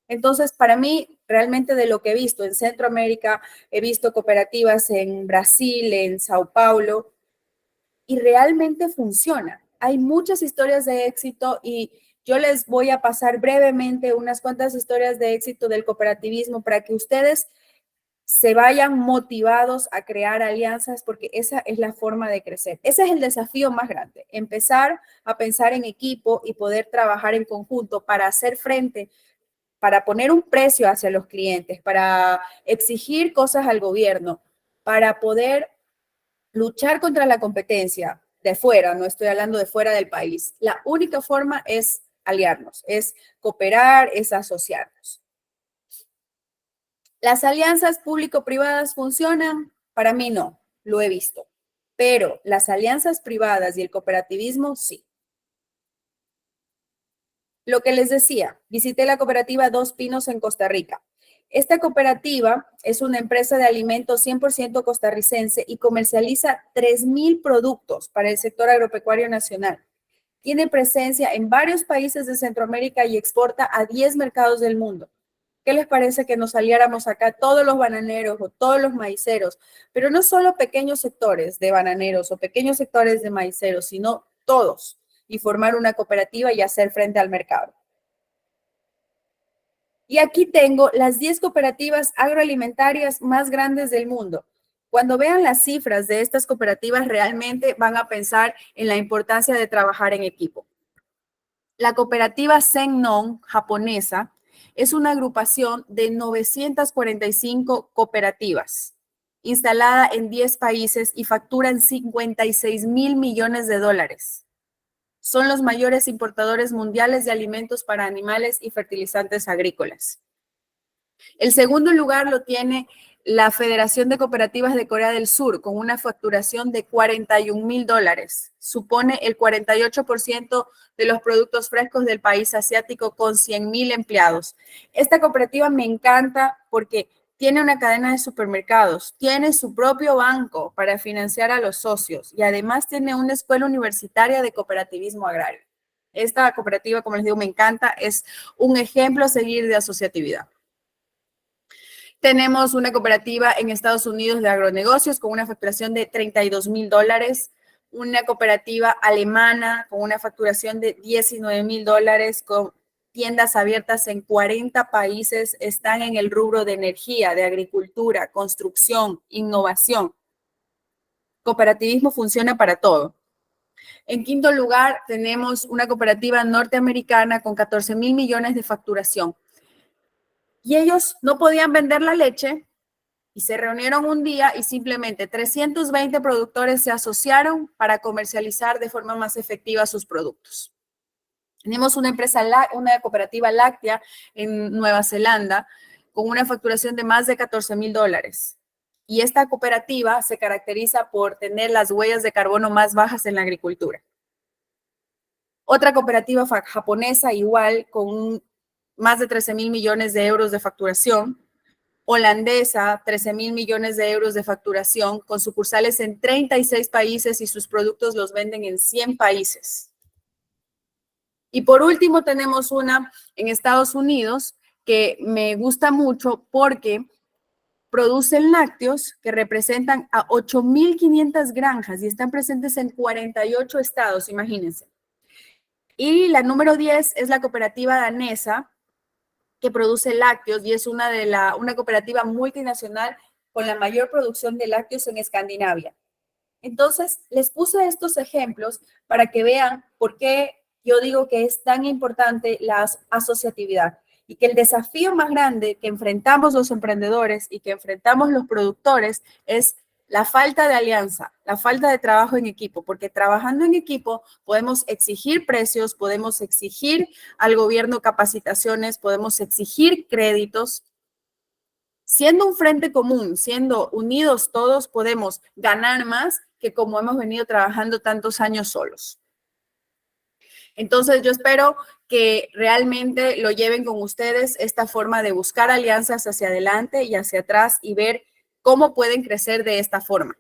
Entonces, para mí, realmente de lo que he visto en Centroamérica, he visto cooperativas en Brasil, en Sao Paulo, y realmente funciona. Hay muchas historias de éxito y yo les voy a pasar brevemente unas cuantas historias de éxito del cooperativismo para que ustedes se vayan motivados a crear alianzas, porque esa es la forma de crecer. Ese es el desafío más grande, empezar a pensar en equipo y poder trabajar en conjunto para hacer frente, para poner un precio hacia los clientes, para exigir cosas al gobierno, para poder luchar contra la competencia de fuera, no estoy hablando de fuera del país. La única forma es aliarnos, es cooperar, es asociarnos. ¿Las alianzas público-privadas funcionan? Para mí no, lo he visto. Pero las alianzas privadas y el cooperativismo sí. Lo que les decía, visité la cooperativa Dos Pinos en Costa Rica. Esta cooperativa es una empresa de alimentos 100% costarricense y comercializa 3,000 productos para el sector agropecuario nacional. Tiene presencia en varios países de Centroamérica y exporta a 10 mercados del mundo. ¿Qué les parece que nos aliáramos acá todos los bananeros o todos los maiceros? Pero no solo pequeños sectores de bananeros o pequeños sectores de maiceros, sino todos, y formar una cooperativa y hacer frente al mercado. Y aquí tengo las 10 cooperativas agroalimentarias más grandes del mundo. Cuando vean las cifras de estas cooperativas, realmente van a pensar en la importancia de trabajar en equipo. La cooperativa Sennon japonesa es una agrupación de 945 cooperativas instalada en 10 países y facturan 56,000 millones de dólares. Son los mayores importadores mundiales de alimentos para animales y fertilizantes agrícolas. El segundo lugar lo tiene la Federación de Cooperativas de Corea del Sur, con una facturación de 41,000 dólares. Supone el 48% de los productos frescos del país asiático, con 100,000 empleados. Esta cooperativa me encanta porque tiene una cadena de supermercados, tiene su propio banco para financiar a los socios y además tiene una escuela universitaria de cooperativismo agrario. Esta cooperativa, como les digo, me encanta, es un ejemplo a seguir de asociatividad. Tenemos una cooperativa en Estados Unidos de agronegocios con una facturación de 32,000 dólares, una cooperativa alemana con una facturación de 19,000 dólares, con tiendas abiertas en 40 países, están en el rubro de energía, de agricultura, construcción, innovación. Cooperativismo funciona para todo. En quinto lugar, tenemos una cooperativa norteamericana con 14,000 millones de facturación. Y ellos no podían vender la leche Y se reunieron un día y simplemente 320 productores se asociaron para comercializar de forma más efectiva sus productos. Tenemos una empresa, una cooperativa láctea en Nueva Zelanda con una facturación de más de $14,000. Y esta cooperativa se caracteriza por tener las huellas de carbono más bajas en la agricultura. Otra cooperativa japonesa igual con más de 13,000 millones de euros de facturación. Holandesa, 13,000 millones de euros de facturación, con sucursales en 36 países y sus productos los venden en 100 países. Y por último tenemos una en Estados Unidos que me gusta mucho porque producen lácteos que representan a 8,500 granjas y están presentes en 48 estados, imagínense. Y la número 10 es la cooperativa danesa, que produce lácteos y es una cooperativa multinacional con la mayor producción de lácteos en Escandinavia. Entonces, les puse estos ejemplos para que vean por qué yo digo que es tan importante la asociatividad y que el desafío más grande que enfrentamos los emprendedores y que enfrentamos los productores es la falta de alianza, la falta de trabajo en equipo, porque trabajando en equipo podemos exigir precios, podemos exigir al gobierno capacitaciones, podemos exigir créditos. Siendo un frente común, siendo unidos todos, podemos ganar más que como hemos venido trabajando tantos años solos. Entonces, yo espero que realmente lo lleven con ustedes esta forma de buscar alianzas hacia adelante y hacia atrás y ver cómo pueden crecer de esta forma.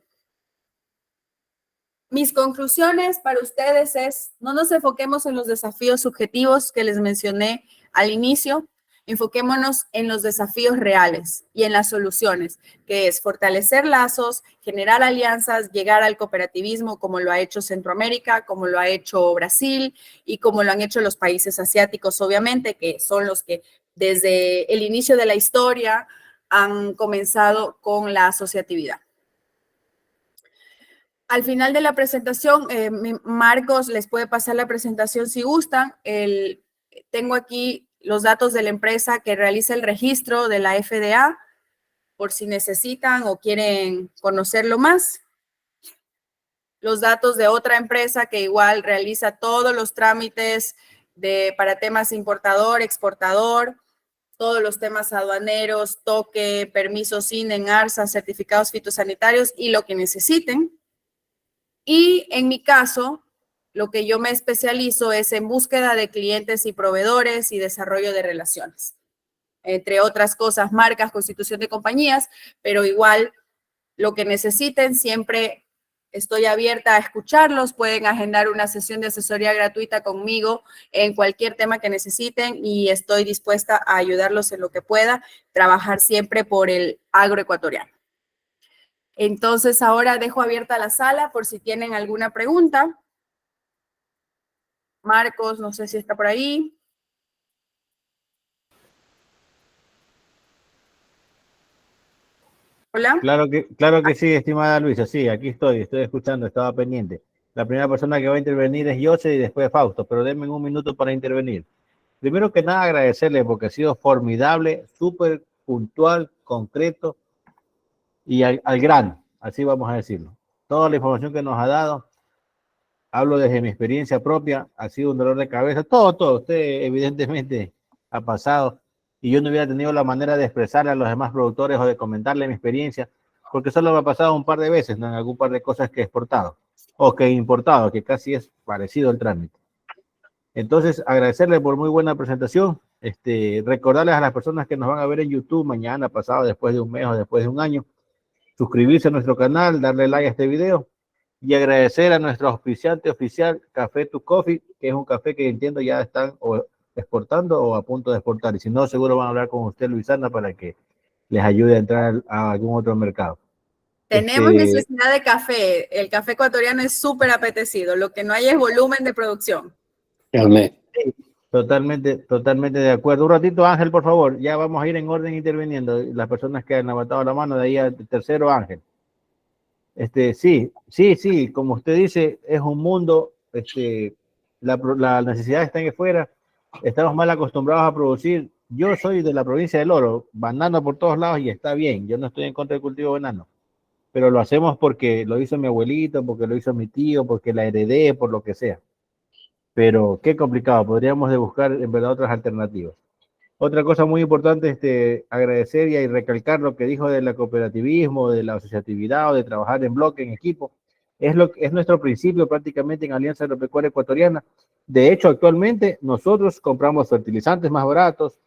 Mis conclusiones para ustedes es, no nos enfoquemos en los desafíos subjetivos que les mencioné al inicio, enfoquémonos en los desafíos reales y en las soluciones, que es fortalecer lazos, generar alianzas, llegar al cooperativismo como lo ha hecho Centroamérica, como lo ha hecho Brasil y como lo han hecho los países asiáticos, obviamente, que son los que desde el inicio de la historia han comenzado con la asociatividad. Al final de la presentación, Marcos les puede pasar la presentación si gustan. Tengo aquí los datos de la empresa que realiza el registro de la FDA, por si necesitan o quieren conocerlo más. Los datos de otra empresa que igual realiza todos los trámites para temas importador, exportador, todos los temas aduaneros, toque, permisos INE, ARSA, certificados fitosanitarios y lo que necesiten. Y en mi caso, lo que yo me especializo es en búsqueda de clientes y proveedores y desarrollo de relaciones. Entre otras cosas, marcas, constitución de compañías, pero igual lo que necesiten, siempre estoy abierta a escucharlos. Pueden agendar una sesión de asesoría gratuita conmigo en cualquier tema que necesiten y estoy dispuesta a ayudarlos en lo que pueda, trabajar siempre por el agroecuatoriano. Entonces, ahora dejo abierta la sala por si tienen alguna pregunta. Marcos, no sé si está por ahí. Hola. Claro que sí, estimada Luisa. Sí, aquí estoy escuchando, estaba pendiente. La primera persona que va a intervenir es Jose y después Fausto, pero denme un minuto para intervenir. Primero que nada, agradecerle porque ha sido formidable, súper puntual, concreto y al grano, así vamos a decirlo. Toda la información que nos ha dado, hablo desde mi experiencia propia, ha sido un dolor de cabeza, todo. Usted evidentemente ha pasado y yo no hubiera tenido la manera de expresarle a los demás productores o de comentarle mi experiencia, porque solo me ha pasado un par de veces, ¿no? En algún par de cosas que he exportado o que he importado, que casi es parecido el trámite. Entonces, agradecerle por muy buena presentación, recordarles a las personas que nos van a ver en YouTube mañana, pasado, después de un mes o después de un año, suscribirse a nuestro canal, darle like a este video y agradecer a nuestro auspiciante oficial, Café to Coffee, que es un café que entiendo ya están o exportando o a punto de exportar. Y si no, seguro van a hablar con usted, Luisana, para que les ayude a entrar a algún otro mercado. Tenemos necesidad de café. El café ecuatoriano es súper apetecido. Lo que no hay es volumen de producción. Totalmente de acuerdo. Un ratito, Ángel, por favor. Ya vamos a ir en orden interviniendo. Las personas que han levantado la mano, de ahí al tercero, Ángel. Sí, como usted dice, es un mundo, la necesidad está en afuera, estamos mal acostumbrados a producir, Yo soy de la provincia del Oro, banano por todos lados y está bien. Yo no estoy en contra del cultivo de banano, pero lo hacemos porque lo hizo mi abuelito, porque lo hizo mi tío, porque la heredé, por lo que sea. Pero qué complicado, podríamos de buscar en verdad otras alternativas. Otra cosa muy importante es agradecer y recalcar lo que dijo del cooperativismo, de la asociatividad o de trabajar en bloque, en equipo. Es nuestro principio prácticamente en Alianza Agropecuaria Ecuatoriana. De hecho, actualmente nosotros compramos fertilizantes más baratos,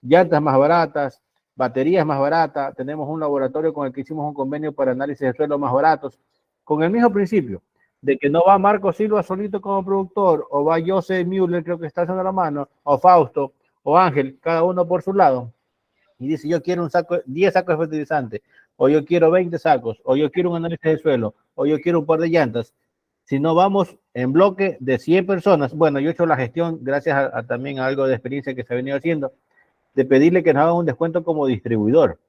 llantas más baratas, baterías más baratas, tenemos un laboratorio con el que hicimos un convenio para análisis de suelo más baratos, con el mismo principio, de que no va Marco Silva solito como productor, o va José Müller, creo que está haciendo la mano, o Fausto, o Ángel, cada uno por su lado, y dice, yo quiero 10 sacos de fertilizante, o yo quiero 20 sacos, o yo quiero un análisis de suelo, o yo quiero un par de llantas. Si no vamos en bloque de 100 personas, bueno, yo he hecho la gestión, gracias también a algo de experiencia que se ha venido haciendo, de pedirle que nos hagan un descuento como distribuidor.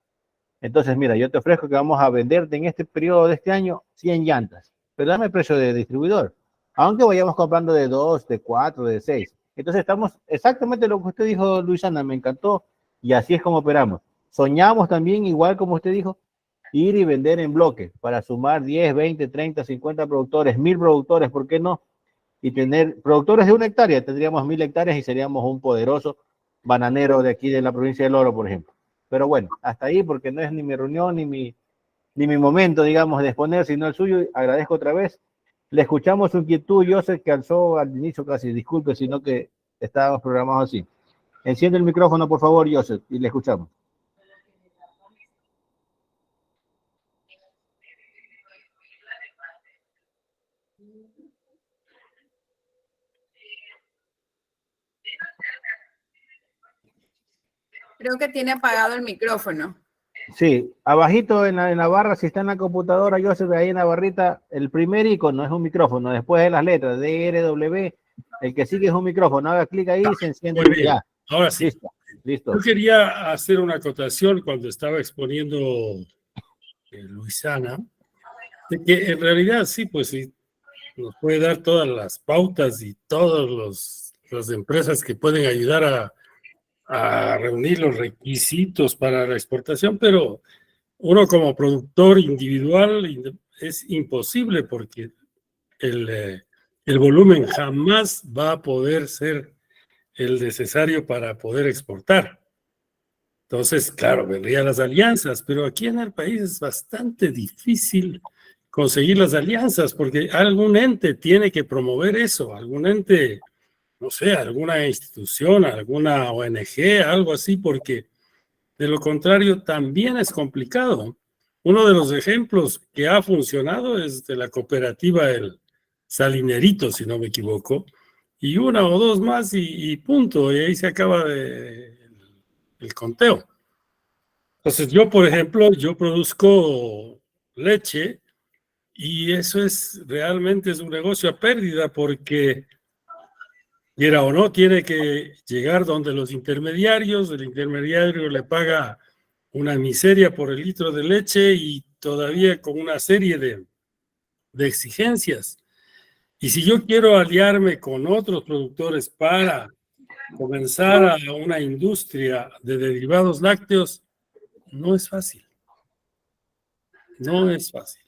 Entonces, mira, yo te ofrezco que vamos a venderte en este periodo de este año 100 llantas, pero dame el precio de distribuidor, aunque vayamos comprando de 2, de 4, de 6. Entonces estamos exactamente lo que usted dijo, Luisana, me encantó, y así es como operamos. Soñamos también, igual como usted dijo, ir y vender en bloque para sumar 10, 20, 30, 50 productores, 1000 productores, ¿por qué no? Y tener productores de 1 hectárea, tendríamos 1000 hectáreas y seríamos un poderoso bananero de aquí de la provincia del Oro, por ejemplo. Pero bueno, hasta ahí, porque no es ni mi reunión ni mi momento, digamos, de exponer, sino el suyo. Agradezco otra vez. Le escuchamos su inquietud, Joseph, que alzó al inicio casi, disculpe, sino que estábamos programados así. Enciende el micrófono, por favor, Joseph, y le escuchamos. Creo que tiene apagado el micrófono. Sí, abajito en la barra, si está en la computadora, Joseph, ahí en la barrita, el primer icono es un micrófono, después de las letras D, R, W, el que sigue es un micrófono, haga clic ahí y se enciende. Muy bien, ya. Ahora sí. Listo. Yo quería hacer una acotación cuando estaba exponiendo Luisana, de que en realidad sí, pues sí, nos puede dar todas las pautas y todas las empresas que pueden ayudar a reunir los requisitos para la exportación, pero uno como productor individual es imposible porque el volumen jamás va a poder ser el necesario para poder exportar. Entonces, claro, vendrían las alianzas, pero aquí en el país es bastante difícil conseguir las alianzas porque algún ente tiene que promover eso, algún ente, no sé, alguna institución, alguna ONG, algo así, porque de lo contrario también es complicado. Uno de los ejemplos que ha funcionado es de la cooperativa El Salinerito, si no me equivoco, y una o dos más y punto, y ahí se acaba el conteo. Entonces yo, por ejemplo, yo produzco leche y eso realmente es un negocio a pérdida porque, quiera o no, tiene que llegar donde los intermediarios, el intermediario le paga una miseria por el litro de leche y todavía con una serie de exigencias. Y si yo quiero aliarme con otros productores para comenzar a una industria de derivados lácteos, no es fácil. No es fácil.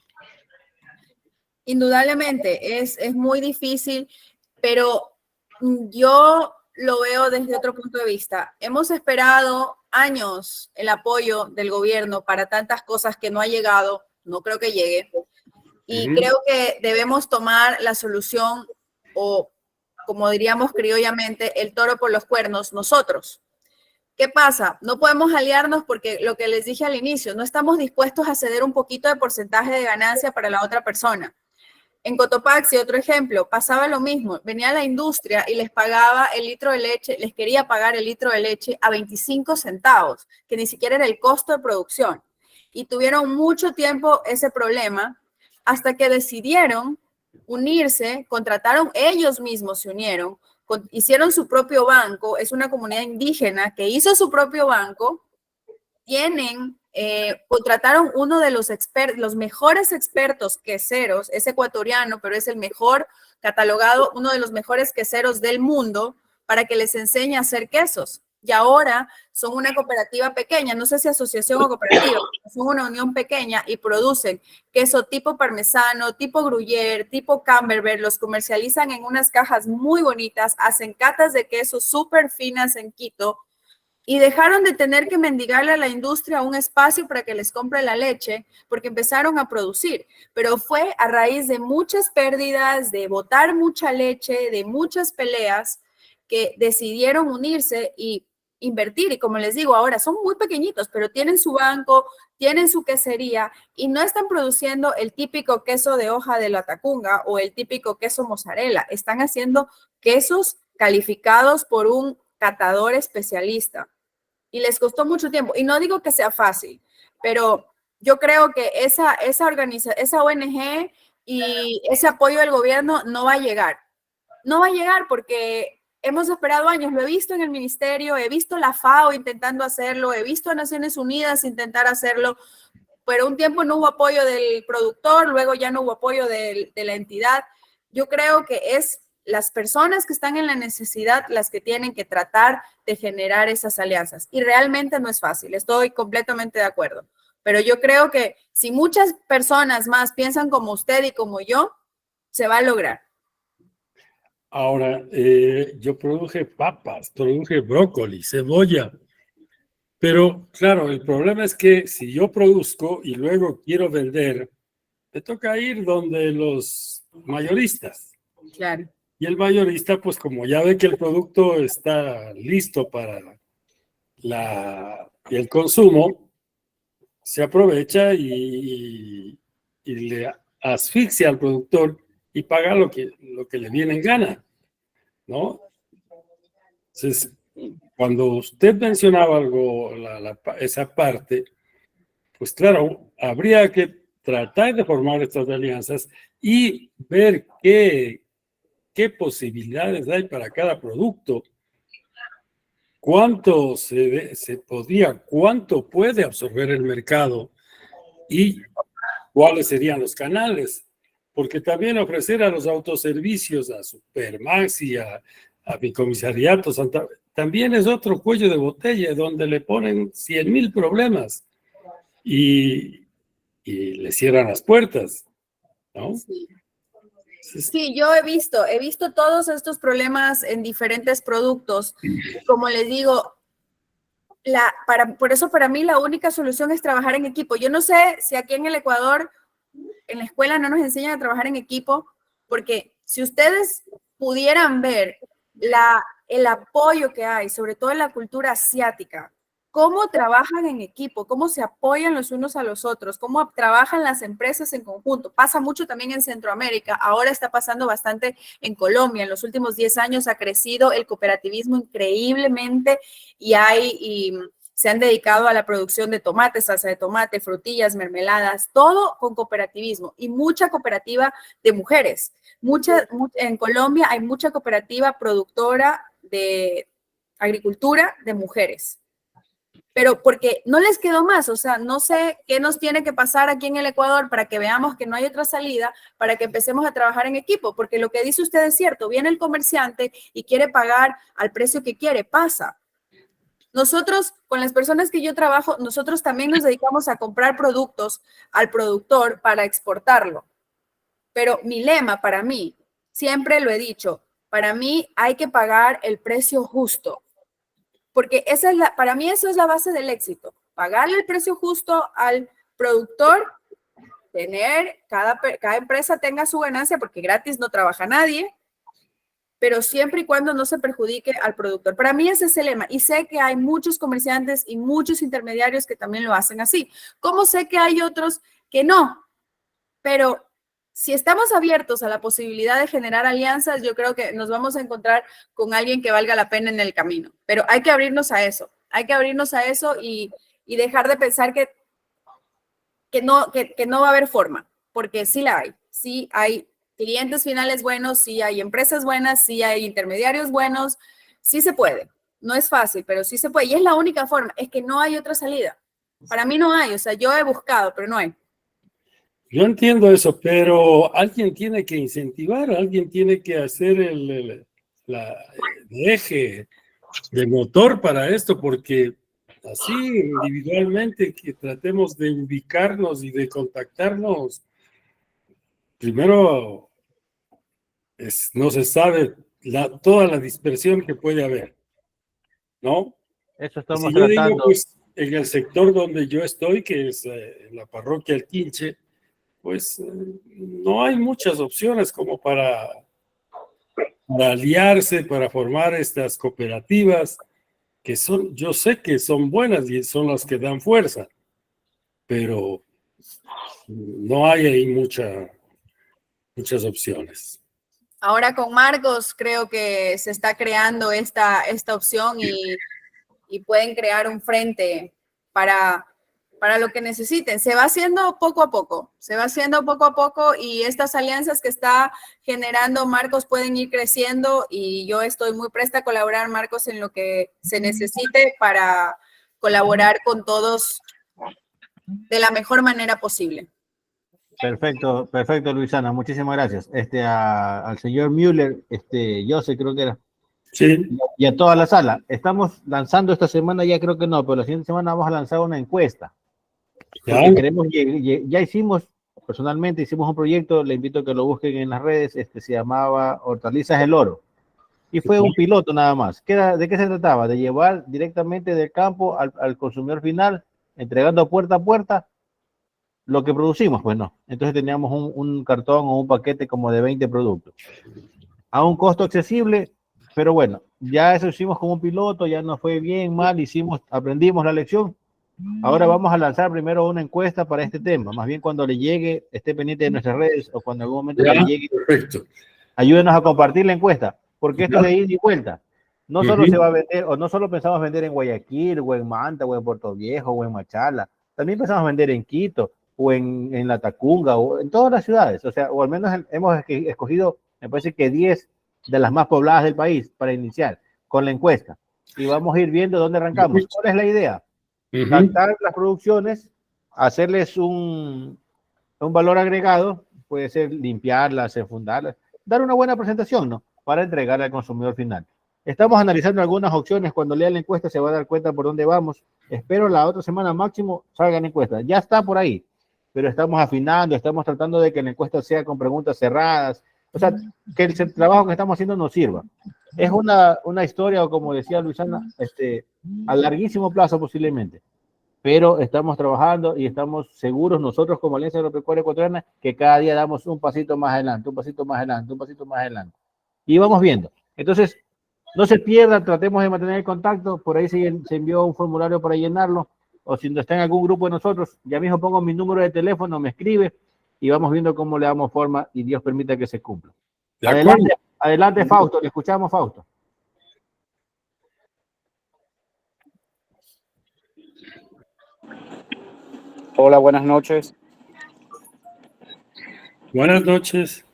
Indudablemente, es muy difícil, pero yo lo veo desde otro punto de vista. Hemos esperado años el apoyo del gobierno para tantas cosas que no ha llegado, no creo que llegue, y creo que debemos tomar la solución, o como diríamos criollamente, el toro por los cuernos nosotros. ¿Qué pasa? No podemos aliarnos porque lo que les dije al inicio, no estamos dispuestos a ceder un poquito de porcentaje de ganancia para la otra persona. En Cotopaxi, otro ejemplo, pasaba lo mismo. Venía la industria y les pagaba el litro de leche, les quería pagar el litro de leche a 25 centavos, que ni siquiera era el costo de producción. Y tuvieron mucho tiempo ese problema hasta que decidieron unirse, contrataron, ellos mismos se unieron, hicieron su propio banco. Es una comunidad indígena que hizo su propio banco. Contrataron uno de los mejores expertos queseros, es ecuatoriano, pero es el mejor catalogado, uno de los mejores queseros del mundo, para que les enseñe a hacer quesos. y ahora son una cooperativa pequeña, no sé si asociación o cooperativa, son una unión pequeña y producen queso tipo parmesano, tipo gruyère, tipo camembert, los comercializan en unas cajas muy bonitas, hacen catas de queso súper finas en Quito y dejaron de tener que mendigarle a la industria un espacio para que les compre la leche porque empezaron a producir, pero fue a raíz de muchas pérdidas, de botar mucha leche, de muchas peleas que decidieron unirse y invertir. Y como les digo, ahora son muy pequeñitos, pero tienen su banco, tienen su quesería y no están produciendo el típico queso de hoja de la Tacunga o el típico queso mozzarella. Están haciendo quesos calificados por un catador especialista. Y les costó mucho tiempo. Y no digo que sea fácil, pero yo creo que esa ONG y ese apoyo del gobierno no va a llegar. No va a llegar porque hemos esperado años, lo he visto en el ministerio, he visto la FAO intentando hacerlo, he visto a Naciones Unidas intentar hacerlo, pero un tiempo no hubo apoyo del productor, luego ya no hubo apoyo de la entidad. Yo creo que es las personas que están en la necesidad las que tienen que tratar de generar esas alianzas. Y realmente no es fácil, estoy completamente de acuerdo. Pero yo creo que si muchas personas más piensan como usted y como yo, se va a lograr. Ahora, yo produje papas, produje brócoli, cebolla, pero claro, el problema es que si yo produzco y luego quiero vender, me toca ir donde los mayoristas. Claro. Y el mayorista, pues como ya ve que el producto está listo para el consumo, se aprovecha y le asfixia al productor y paga lo que le viene en gana, ¿no? Entonces, cuando usted mencionaba algo, esa parte, pues claro, habría que tratar de formar estas alianzas y ver qué posibilidades hay para cada producto, cuánto cuánto puede absorber el mercado y cuáles serían los canales, porque también ofrecer a los autoservicios, a Supermax y a mi comisariato también es otro cuello de botella donde le ponen 100,000 problemas y le cierran las puertas, ¿no? Sí. Sí, yo he visto todos estos problemas en diferentes productos. Como les digo, por eso para mí la única solución es trabajar en equipo. Yo no sé si aquí en el Ecuador, en la escuela no nos enseñan a trabajar en equipo, porque si ustedes pudieran ver el apoyo que hay, sobre todo en la cultura asiática, cómo trabajan en equipo, cómo se apoyan los unos a los otros, cómo trabajan las empresas en conjunto. Pasa mucho también en Centroamérica, ahora está pasando bastante en Colombia. En los últimos 10 años ha crecido el cooperativismo increíblemente y se han dedicado a la producción de tomate, salsa de tomate, frutillas, mermeladas, todo con cooperativismo y mucha cooperativa de mujeres. En Colombia hay mucha cooperativa productora de agricultura de mujeres. Pero porque no les quedó más, o sea, no sé qué nos tiene que pasar aquí en el Ecuador para que veamos que no hay otra salida, para que empecemos a trabajar en equipo, porque lo que dice usted es cierto, viene el comerciante y quiere pagar al precio que quiere, pasa. Nosotros, con las personas que yo trabajo, nosotros también nos dedicamos a comprar productos al productor para exportarlo. Pero mi lema para mí, siempre lo he dicho, para mí hay que pagar el precio justo. Porque para mí eso es la base del éxito, pagarle el precio justo al productor, cada empresa tenga su ganancia, porque gratis no trabaja nadie, pero siempre y cuando no se perjudique al productor. Para mí ese es el lema, y sé que hay muchos comerciantes y muchos intermediarios que también lo hacen así. ¿Cómo sé que hay otros que no? Pero si estamos abiertos a la posibilidad de generar alianzas, yo creo que nos vamos a encontrar con alguien que valga la pena en el camino. Pero hay que abrirnos a eso. Hay que abrirnos a eso y dejar de pensar que no va a haber forma, porque sí la hay. Sí hay clientes finales buenos, sí hay empresas buenas, sí hay intermediarios buenos. Sí se puede. No es fácil, pero sí se puede. Y es la única forma. Es que no hay otra salida. Para mí no hay. O sea, yo he buscado, pero no hay. Yo entiendo eso, pero alguien tiene que incentivar, alguien tiene que hacer el eje, de motor para esto, porque así individualmente que tratemos de ubicarnos y de contactarnos, primero no se sabe toda la dispersión que puede haber, ¿no? Eso Y estamos si yo digo, tratando. pues, en el sector donde yo estoy, que es en la parroquia El Quinche, pues no hay muchas opciones como para aliarse, para formar estas cooperativas, que son, yo sé que son buenas y son las que dan fuerza, pero no hay ahí muchas opciones. Ahora con Marcos creo que se está creando esta opción y pueden crear un frente para lo que necesiten. Se va haciendo poco a poco, y estas alianzas que está generando Marcos pueden ir creciendo y yo estoy muy presta a colaborar, Marcos, en lo que se necesite para colaborar con todos de la mejor manera posible. Perfecto, perfecto, Luisana, muchísimas gracias. Al señor Müller, José creo que era, Sí. y a toda la sala. Estamos lanzando esta semana, ya creo que no, pero la siguiente semana vamos a lanzar una encuesta. Porque queremos, ya hicimos, personalmente hicimos un proyecto, le invito a que lo busquen en las redes, se llamaba Hortalizas El Oro. Y fue un piloto nada más. ¿De qué se trataba? De llevar directamente del campo al consumidor final, entregando puerta a puerta lo que producimos, pues no. Entonces teníamos un cartón o un paquete como de 20 productos. A un costo accesible, pero bueno, ya eso hicimos como un piloto, ya nos fue bien, mal, aprendimos la lección. Ahora vamos a lanzar primero una encuesta para este tema. Más bien cuando le llegue, esté pendiente de nuestras redes o cuando en algún momento le llegue, perfecto. Ayúdenos a compartir la encuesta, porque esto es de ida y vuelta. No solo se va a vender, o no solo pensamos vender en Guayaquil, o en Manta, o en Puerto Viejo, o en Machala. También pensamos vender en Quito, o en La Tacunga, o en todas las ciudades. O sea, o al menos hemos escogido, me parece que 10 de las más pobladas del país para iniciar con la encuesta. Y vamos a ir viendo dónde arrancamos. ¿Cuál es la idea? Captar las producciones, hacerles un valor agregado, puede ser limpiarlas, enfundarlas, dar una buena presentación, ¿no? Para entregar al consumidor final. Estamos analizando algunas opciones. Cuando lea la encuesta se va a dar cuenta por dónde vamos. Espero la otra semana máximo salga la encuesta. Ya está por ahí, pero estamos afinando, estamos tratando de que la encuesta sea con preguntas cerradas. O sea, que el trabajo que estamos haciendo nos sirva. Es una historia, o como decía Luisana, a larguísimo plazo posiblemente. Pero estamos trabajando y estamos seguros nosotros como Alianza Agropecuaria Ecuatoriana que cada día damos un pasito más adelante, un pasito más adelante, un pasito más adelante. Y vamos viendo. Entonces, no se pierdan, tratemos de mantener el contacto. Por ahí se envió un formulario para llenarlo. O si no está en algún grupo de nosotros, ya mismo pongo mi número de teléfono, me escribe y vamos viendo cómo le damos forma y Dios permita que se cumpla. Adelante, Fausto, le escuchamos, Fausto. Hola, buenas noches. Buenas noches.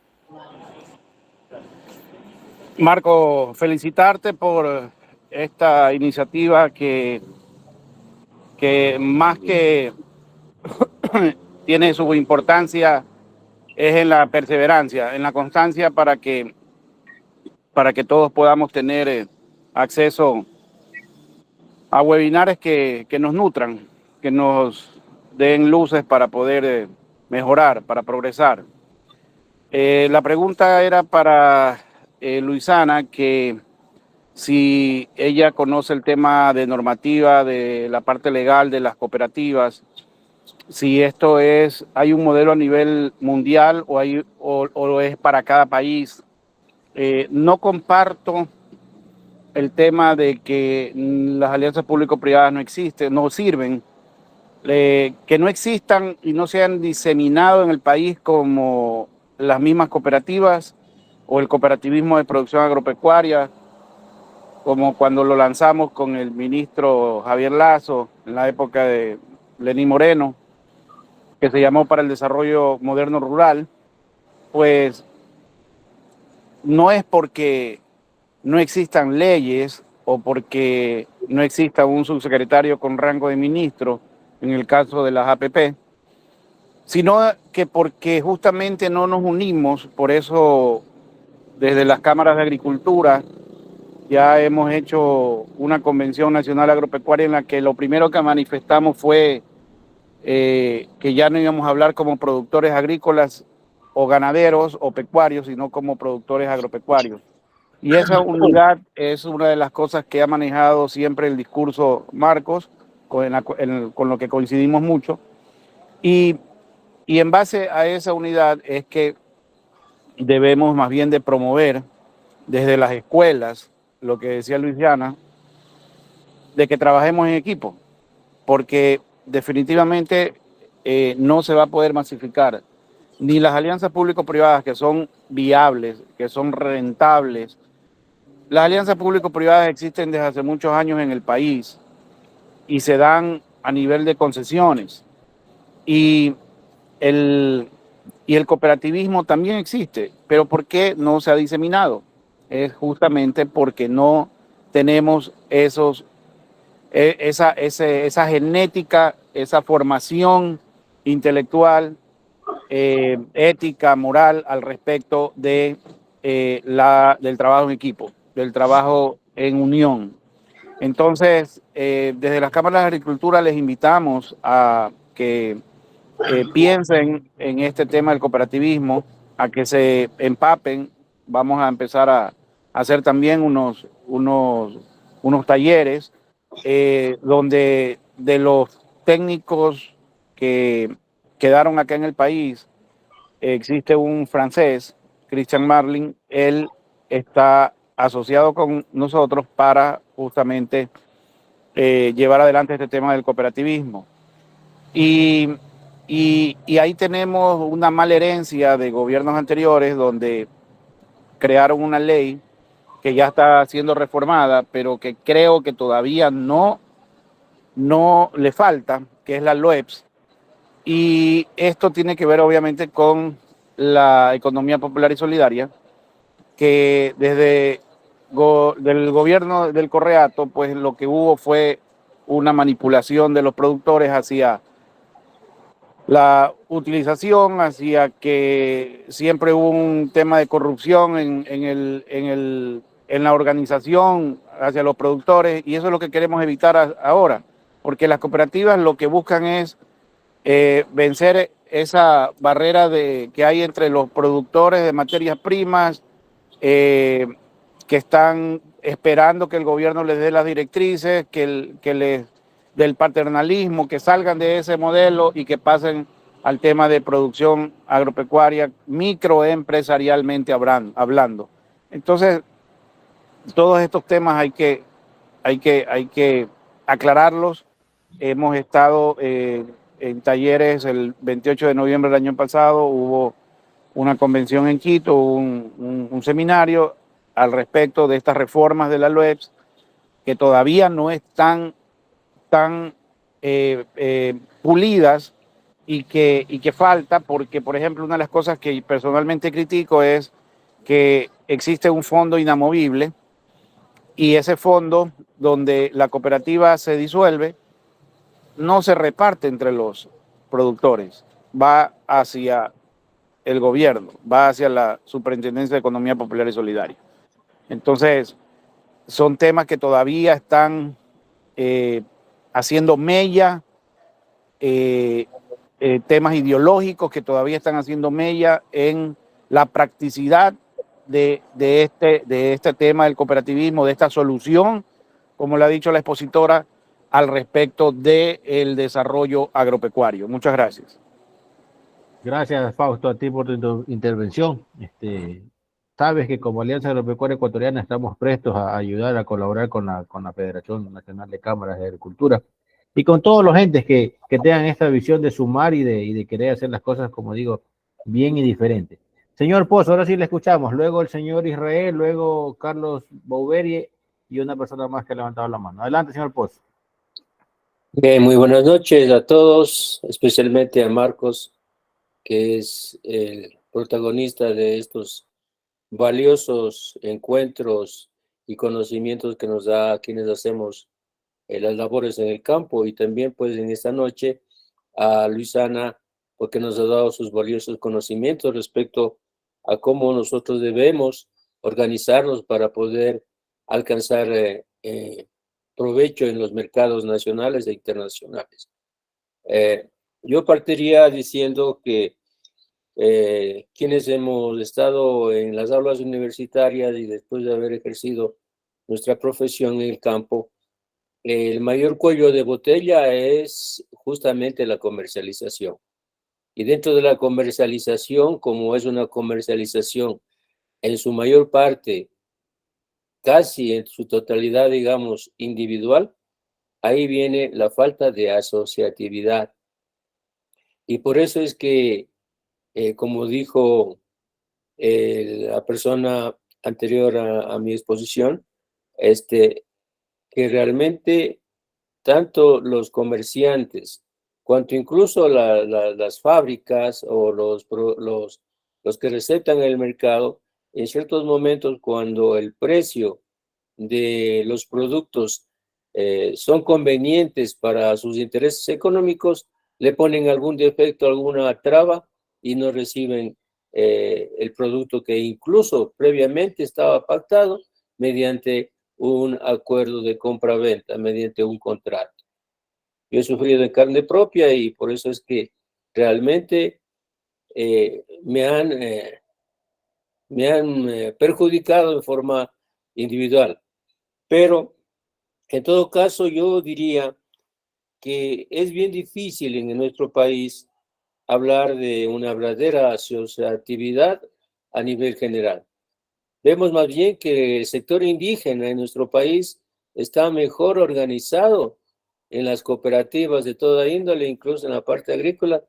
Marco, felicitarte por esta iniciativa que más que tiene su importancia es en la perseverancia, en la constancia para que todos podamos tener acceso a webinares que nos nutran, que nos den luces para poder mejorar, para progresar. La pregunta era para Luisana, que si ella conoce el tema de normativa, de la parte legal de las cooperativas, si esto hay un modelo a nivel mundial o es para cada país. No comparto el tema de que las alianzas público-privadas no sirven, que no existan y no se han diseminado en el país como las mismas cooperativas o el cooperativismo de producción agropecuaria, como cuando lo lanzamos con el ministro Javier Lazo en la época de Lenín Moreno, que se llamó para el desarrollo moderno rural. Pues no es porque no existan leyes o porque no exista un subsecretario con rango de ministro en el caso de las APP, sino que porque justamente no nos unimos. Por eso desde las cámaras de agricultura ya hemos hecho una convención nacional agropecuaria en la que lo primero que manifestamos fue que ya no íbamos a hablar como productores agrícolas o ganaderos o pecuarios, sino como productores agropecuarios. Y esa unidad es una de las cosas que ha manejado siempre el discurso Marcos, con lo que coincidimos mucho. Y en base a esa unidad es que debemos más bien de promover desde las escuelas, lo que decía Luisiana, de que trabajemos en equipo, porque definitivamente no se va a poder masificar ni las alianzas público-privadas que son viables, que son rentables. Las alianzas público-privadas existen desde hace muchos años en el país y se dan a nivel de concesiones. Y el cooperativismo también existe, pero ¿por qué no se ha diseminado? Es justamente porque no tenemos esa genética, esa formación intelectual, ética, moral al respecto del trabajo en equipo, del trabajo en unión. Entonces, desde las cámaras de agricultura les invitamos a que piensen en este tema del cooperativismo, a que se empapen. Vamos a empezar a hacer también unos talleres donde de los técnicos que quedaron acá en el país, existe un francés, Christian Marlin. Él está asociado con nosotros para justamente llevar adelante este tema del cooperativismo. Y ahí tenemos una mala herencia de gobiernos anteriores donde crearon una ley que ya está siendo reformada, pero que creo que todavía no le falta, que es la LOEPS. Y esto tiene que ver obviamente con la economía popular y solidaria, que desde del gobierno del Correato, pues lo que hubo fue una manipulación de los productores hacia la utilización, hacia que siempre hubo un tema de corrupción en la organización hacia los productores, y eso es lo que queremos evitar ahora, porque las cooperativas lo que buscan es vencer esa barrera que hay entre los productores de materias primas, que están esperando que el gobierno les dé las directrices, del paternalismo, que salgan de ese modelo y que pasen al tema de producción agropecuaria microempresarialmente hablando. Entonces, todos estos temas hay que aclararlos. Hemos estado en talleres el 28 de noviembre del año pasado, hubo una convención en Quito, un seminario al respecto de estas reformas de la LOEPS, que todavía no están tan pulidas y que falta, porque, por ejemplo, una de las cosas que personalmente critico es que existe un fondo inamovible, y ese fondo, donde la cooperativa se disuelve, no se reparte entre los productores, va hacia el gobierno, va hacia la Superintendencia de Economía Popular y Solidaria. Entonces, son temas que todavía están haciendo mella, temas ideológicos que todavía están haciendo mella en la practicidad de este tema del cooperativismo, de esta solución, como le ha dicho la expositora, al respecto del desarrollo agropecuario. Muchas gracias. Gracias, Fausto, a ti por tu intervención. Sabes que como Alianza Agropecuaria Ecuatoriana estamos prestos a ayudar, a colaborar con la Federación Nacional de Cámaras de Agricultura y con todos los entes que tengan esta visión de sumar y de querer hacer las cosas, como digo, bien y diferente. Señor Pozo, ahora sí le escuchamos. Luego el señor Israel, luego Carlos Bouverie y una persona más que ha levantado la mano. Adelante, señor Pozo. Bien, muy buenas noches a todos, especialmente a Marcos, que es el protagonista de estos valiosos encuentros y conocimientos que nos da a quienes hacemos las labores en el campo, y también pues en esta noche a Luisana, porque nos ha dado sus valiosos conocimientos respecto a cómo nosotros debemos organizarnos para poder alcanzar provecho en los mercados nacionales e internacionales. Yo partiría diciendo que quienes hemos estado en las aulas universitarias y después de haber ejercido nuestra profesión en el campo, el mayor cuello de botella es justamente la comercialización. Y dentro de la comercialización, como es una comercialización en su mayor parte, casi en su totalidad, digamos, individual, ahí viene la falta de asociatividad. Y por eso es que, como dijo la persona anterior a mi exposición, que realmente tanto los comerciantes cuanto incluso las fábricas o los que recetan el mercado, en ciertos momentos cuando el precio de los productos son convenientes para sus intereses económicos, le ponen algún defecto, alguna traba y no reciben el producto que incluso previamente estaba pactado mediante un acuerdo de compra-venta, mediante un contrato. Yo he sufrido en carne propia y por eso es que realmente me han perjudicado en forma individual. Pero en todo caso yo diría que es bien difícil en nuestro país hablar de una verdadera asociatividad a nivel general. Vemos más bien que el sector indígena en nuestro país está mejor organizado en las cooperativas de toda índole, incluso en la parte agrícola,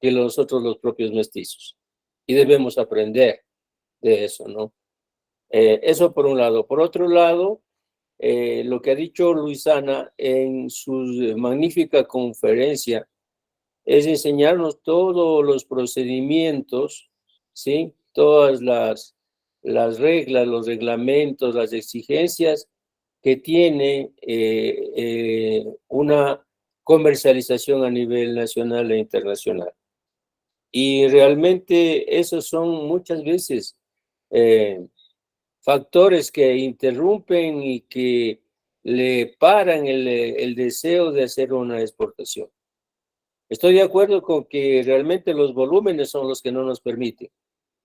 que los propios mestizos. Y debemos aprender de eso, ¿no? Eso por un lado. Por otro lado, lo que ha dicho Luisana en su magnífica conferencia es enseñarnos todos los procedimientos, ¿sí? Todas las reglas, los reglamentos, las exigencias que tiene una comercialización a nivel nacional e internacional. Y realmente esos son muchas veces factores que interrumpen y que le paran el deseo de hacer una exportación. Estoy de acuerdo con que realmente los volúmenes son los que no nos permiten,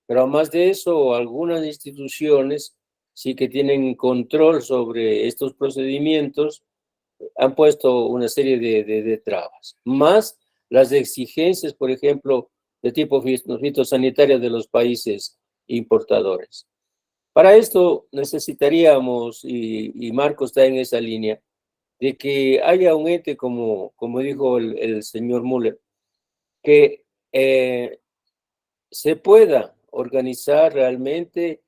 pero además de eso, algunas instituciones sí que tienen control sobre estos procedimientos, han puesto una serie de trabas, más las exigencias, por ejemplo, de tipo fitosanitario de los países importadores. Para esto necesitaríamos, y Marcos está en esa línea, de que haya un ente, como dijo el señor Müller, que se pueda organizar realmente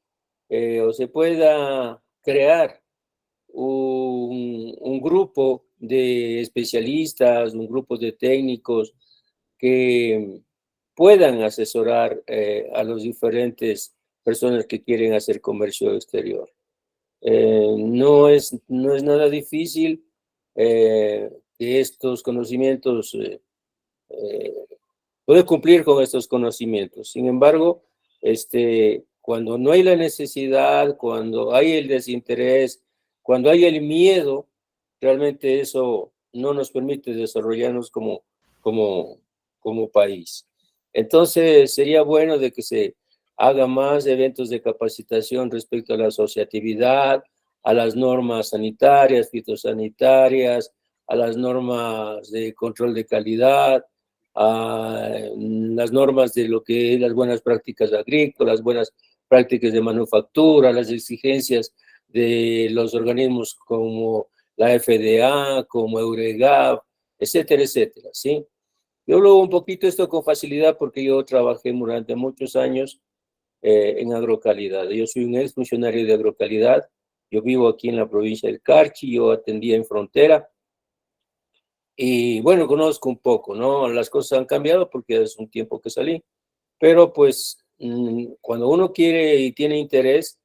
o se pueda crear un grupo de especialistas, un grupo de técnicos que puedan asesorar a las diferentes personas que quieren hacer comercio exterior. No es nada difícil que estos conocimientos, puede cumplir con estos conocimientos. Sin embargo, cuando no hay la necesidad, cuando hay el desinterés, cuando hay el miedo, realmente eso no nos permite desarrollarnos como país. Entonces, sería bueno de que se haga más eventos de capacitación respecto a la asociatividad, a las normas sanitarias, fitosanitarias, a las normas de control de calidad, a las normas de lo que es las buenas prácticas agrícolas, buenas prácticas de manufactura, las exigencias de los organismos como la FDA, como Euregap, etcétera, etcétera, ¿sí? Yo hablo un poquito esto con facilidad porque yo trabajé durante muchos años en agrocalidad. Yo soy un ex funcionario de agrocalidad. Yo vivo aquí en la provincia del Carchi, yo atendía en frontera. Y bueno, conozco un poco, ¿no? Las cosas han cambiado porque es un tiempo que salí. Pero pues cuando uno quiere y tiene interés,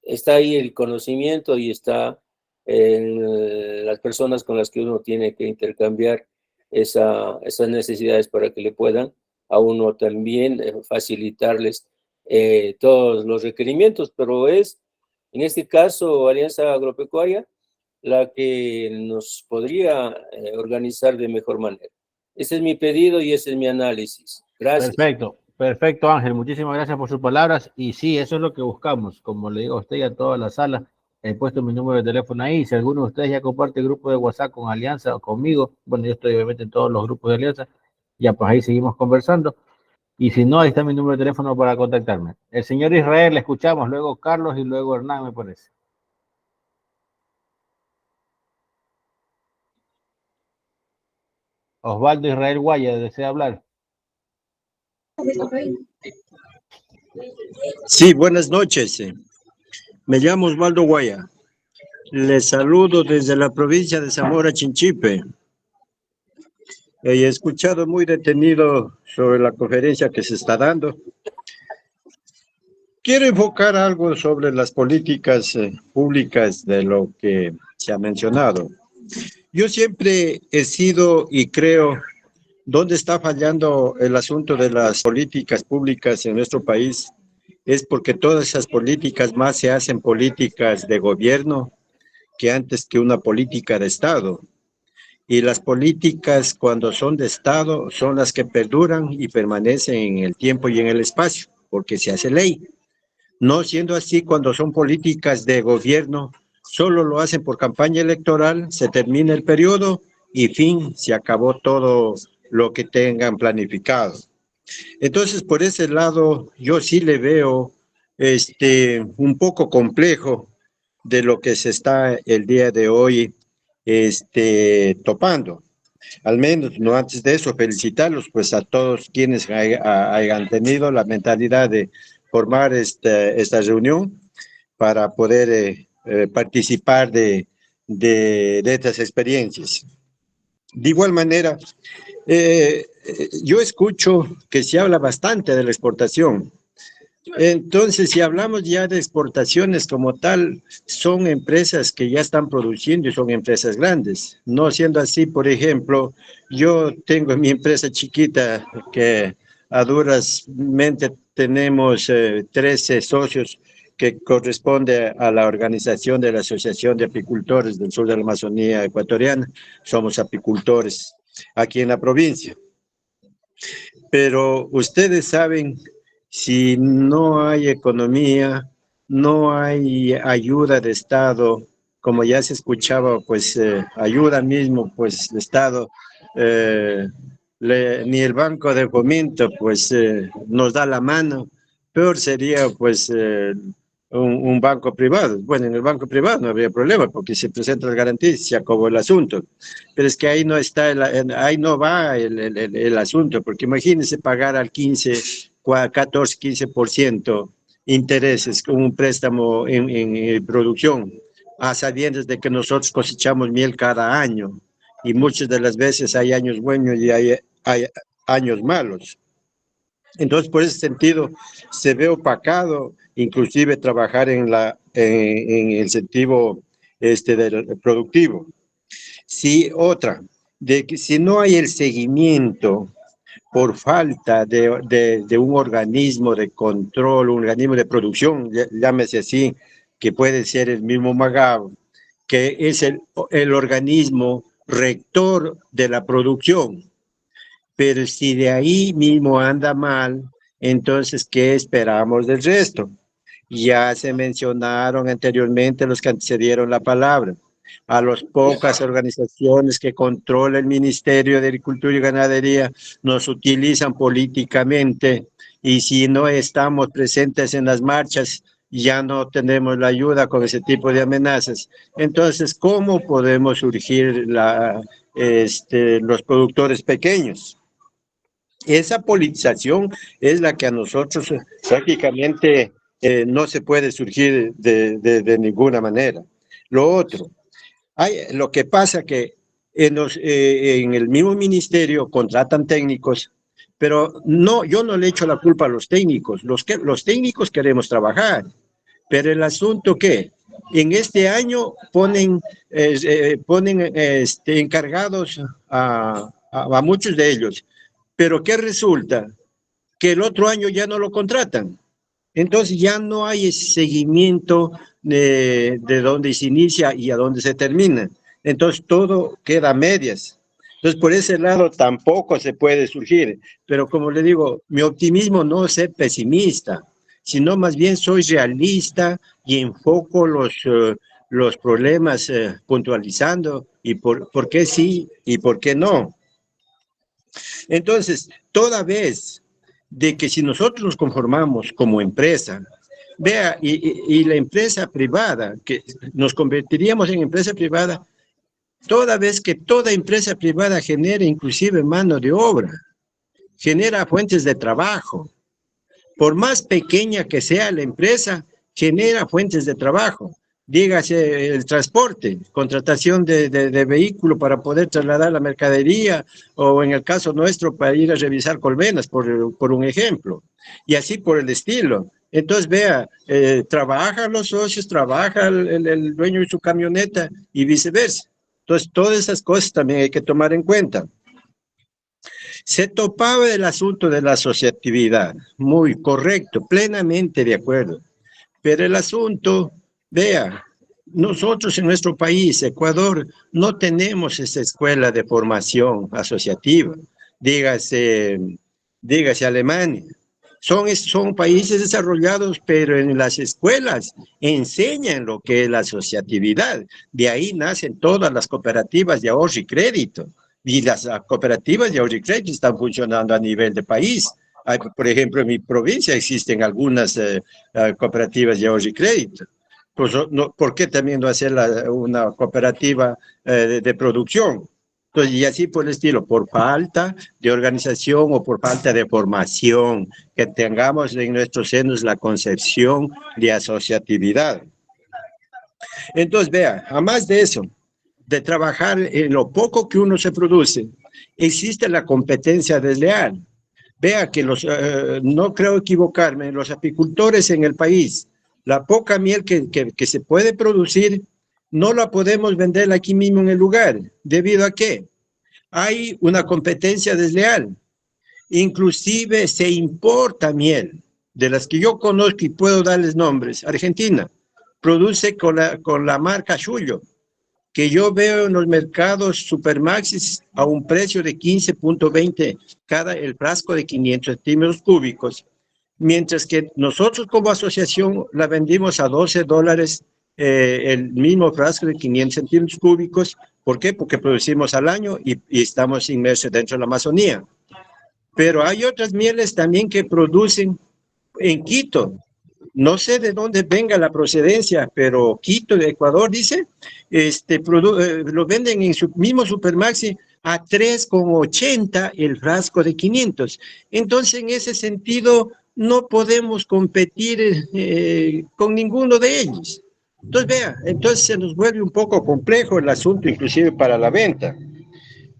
está ahí el conocimiento y está en las personas con las que uno tiene que intercambiar esas necesidades para que le puedan a uno también facilitarles todos los requerimientos, pero es En este caso, Alianza Agropecuaria, la que nos podría organizar de mejor manera. Ese es mi pedido y ese es mi análisis. Gracias. Perfecto, perfecto, Ángel. Muchísimas gracias por sus palabras. Y sí, eso es lo que buscamos. Como le digo a usted y a toda la sala, he puesto mi número de teléfono ahí. Si alguno de ustedes ya comparte el grupo de WhatsApp con Alianza o conmigo, bueno, yo estoy obviamente en todos los grupos de Alianza, ya pues ahí seguimos conversando. Y si no, ahí está mi número de teléfono para contactarme. El señor Israel, le escuchamos, luego Carlos y luego Hernán, me parece. Osvaldo Israel Guaya, ¿desea hablar? Sí, buenas noches. Me llamo Osvaldo Guaya. Les saludo desde la provincia de Zamora Chinchipe. He escuchado muy detenido sobre la conferencia que se está dando. Quiero enfocar algo sobre las políticas públicas de lo que se ha mencionado. Yo siempre he sido y creo dónde está fallando el asunto de las políticas públicas en nuestro país. Es porque todas esas políticas más se hacen políticas de gobierno que antes que una política de Estado. Y las políticas cuando son de Estado son las que perduran y permanecen en el tiempo y en el espacio, porque se hace ley. No siendo así, cuando son políticas de gobierno, solo lo hacen por campaña electoral, se termina el periodo y fin, se acabó todo lo que tengan planificado. Entonces, por ese lado, yo sí le veo un poco complejo de lo que se está el día de hoy topando. Al menos, no antes de eso, felicitarlos pues a todos quienes hayan tenido la mentalidad de formar esta reunión para poder participar de estas experiencias. De igual manera, yo escucho que se habla bastante de la exportación. Entonces, si hablamos ya de exportaciones como tal, son empresas que ya están produciendo y son empresas grandes. No siendo así, por ejemplo, yo tengo mi empresa chiquita que a duramente tenemos 13 socios que corresponde a la organización de la Asociación de Apicultores del Sur de la Amazonía Ecuatoriana. Somos apicultores aquí en la provincia. Pero ustedes saben, si no hay economía, no hay ayuda de Estado, como ya se escuchaba, pues ayuda mismo, pues el Estado, ni el Banco de Fomento, pues nos da la mano. Peor sería, pues, un banco privado. Bueno, en el banco privado no habría problema porque se presentan las garantías y se acabó el asunto. Pero es que ahí no está, ahí no va el asunto, porque imagínense pagar al 15, 14, 15% intereses con un préstamo en producción, a sabiendas de que nosotros cosechamos miel cada año y muchas de las veces hay años buenos y hay años malos. Entonces, por ese sentido, se ve opacado, inclusive trabajar en el sentido del productivo. Sí, otra, de que si no hay el seguimiento por falta de un organismo de control, un organismo de producción, llámese así, que puede ser el mismo MAGAB, que es el organismo rector de la producción. Pero si de ahí mismo anda mal, entonces, ¿qué esperamos del resto? Ya se mencionaron anteriormente los que antecedieron la palabra. A las pocas organizaciones que controla el Ministerio de Agricultura y Ganadería nos utilizan políticamente y si no estamos presentes en las marchas, ya no tenemos la ayuda con ese tipo de amenazas. Entonces, ¿cómo podemos surgir los productores pequeños? Esa politización es la que a nosotros prácticamente no se puede surgir de ninguna manera. Lo otro, lo que pasa que en el mismo ministerio contratan técnicos, pero no, yo no le echo la culpa a los técnicos. Los técnicos queremos trabajar, pero el asunto que en este año ponen encargados a muchos de ellos. Pero ¿qué resulta? Que el otro año ya no lo contratan. Entonces ya no hay ese seguimiento de dónde se inicia y a dónde se termina. Entonces todo queda a medias. Entonces por ese lado tampoco se puede surgir. Pero como le digo, mi optimismo no es ser pesimista, sino más bien soy realista y enfoco los problemas puntualizando y por qué sí y por qué no. Entonces, toda vez de que si nosotros nos conformamos como empresa, vea, y la empresa privada, que nos convertiríamos en empresa privada, toda vez que toda empresa privada genera inclusive mano de obra, genera fuentes de trabajo, por más pequeña que sea la empresa, genera fuentes de trabajo. Dígase el transporte, contratación de vehículo para poder trasladar la mercadería, o en el caso nuestro, para ir a revisar colmenas, por un ejemplo. Y así por el estilo. Entonces, vea, trabajan los socios, trabaja el dueño de su camioneta y viceversa. Entonces, todas esas cosas también hay que tomar en cuenta. Se topaba el asunto de la asociatividad, muy correcto, plenamente de acuerdo. Pero el asunto, vea, nosotros en nuestro país, Ecuador, no tenemos esa escuela de formación asociativa. Dígase Alemania. Son países desarrollados, pero en las escuelas enseñan lo que es la asociatividad. De ahí nacen todas las cooperativas de ahorro y crédito. Y las cooperativas de ahorro y crédito están funcionando a nivel de país. Por ejemplo, en mi provincia existen algunas cooperativas de ahorro y crédito. Pues, ¿por qué también no hacer una cooperativa de producción? Entonces, y así por el estilo, por falta de organización o por falta de formación, que tengamos en nuestros senos la concepción de asociatividad. Entonces, vea, además de eso, de trabajar en lo poco que uno se produce, existe la competencia desleal. Vea que no creo equivocarme, los apicultores en el país, la poca miel que se puede producir, no la podemos vender aquí mismo en el lugar. ¿Debido a qué? Hay una competencia desleal. Inclusive se importa miel, de las que yo conozco y puedo darles nombres. Argentina produce con la marca Xullo, que yo veo en los mercados Supermaxis a un precio de 15.20 el frasco de 500 centímetros cúbicos, mientras que nosotros como asociación la vendimos a $12 el mismo frasco de 500 centímetros cúbicos. ¿Por qué? Porque producimos al año y estamos inmersos dentro de la Amazonía. Pero hay otras mieles también que producen en Quito. No sé de dónde venga la procedencia, pero Quito, de Ecuador, dice, lo venden en su mismo Supermaxi a 3,80 el frasco de 500. Entonces, en ese sentido, no podemos competir con ninguno de ellos. Entonces, vea, entonces se nos vuelve un poco complejo el asunto, inclusive para la venta.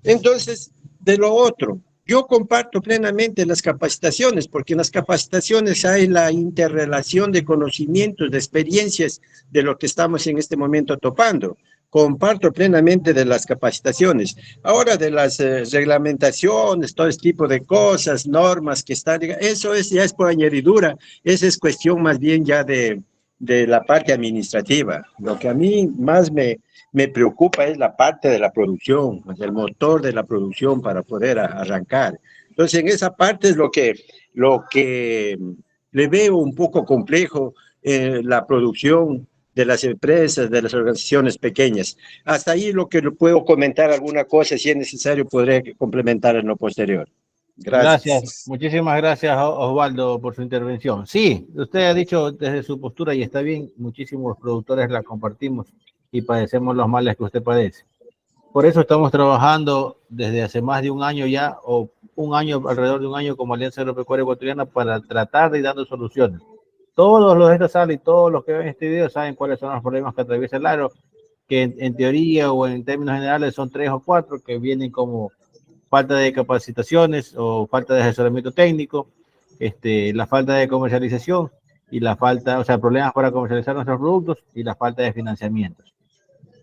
Entonces, de lo otro, yo comparto plenamente las capacitaciones, porque en las capacitaciones hay la interrelación de conocimientos, de experiencias de lo que estamos en este momento topando. Comparto plenamente de las capacitaciones. Ahora de las reglamentaciones, todo este tipo de cosas, normas que están, eso ya es por añadidura, esa es cuestión más bien ya de la parte administrativa. Lo que a mí más me preocupa es la parte de la producción, el motor de la producción para poder arrancar. Entonces, en esa parte es lo que le veo un poco complejo la producción de las empresas, de las organizaciones pequeñas. Hasta ahí lo que puedo comentar alguna cosa, si es necesario, podré complementar en lo posterior. Gracias. Muchísimas gracias, Osvaldo, por su intervención. Sí, usted ha dicho desde su postura, y está bien, muchísimos productores la compartimos y padecemos los males que usted padece. Por eso estamos trabajando desde hace más de un año ya, o alrededor de un año, como Alianza Agropecuaria Ecuatoriana, para tratar de ir dando soluciones. Todos los de esta sala y todos los que ven este video saben cuáles son los problemas que atraviesa el agro, que en teoría o en términos generales son 3 o 4, que vienen como falta de capacitaciones o falta de asesoramiento técnico, la falta de comercialización y la falta, o sea, problemas para comercializar nuestros productos y la falta de financiamientos.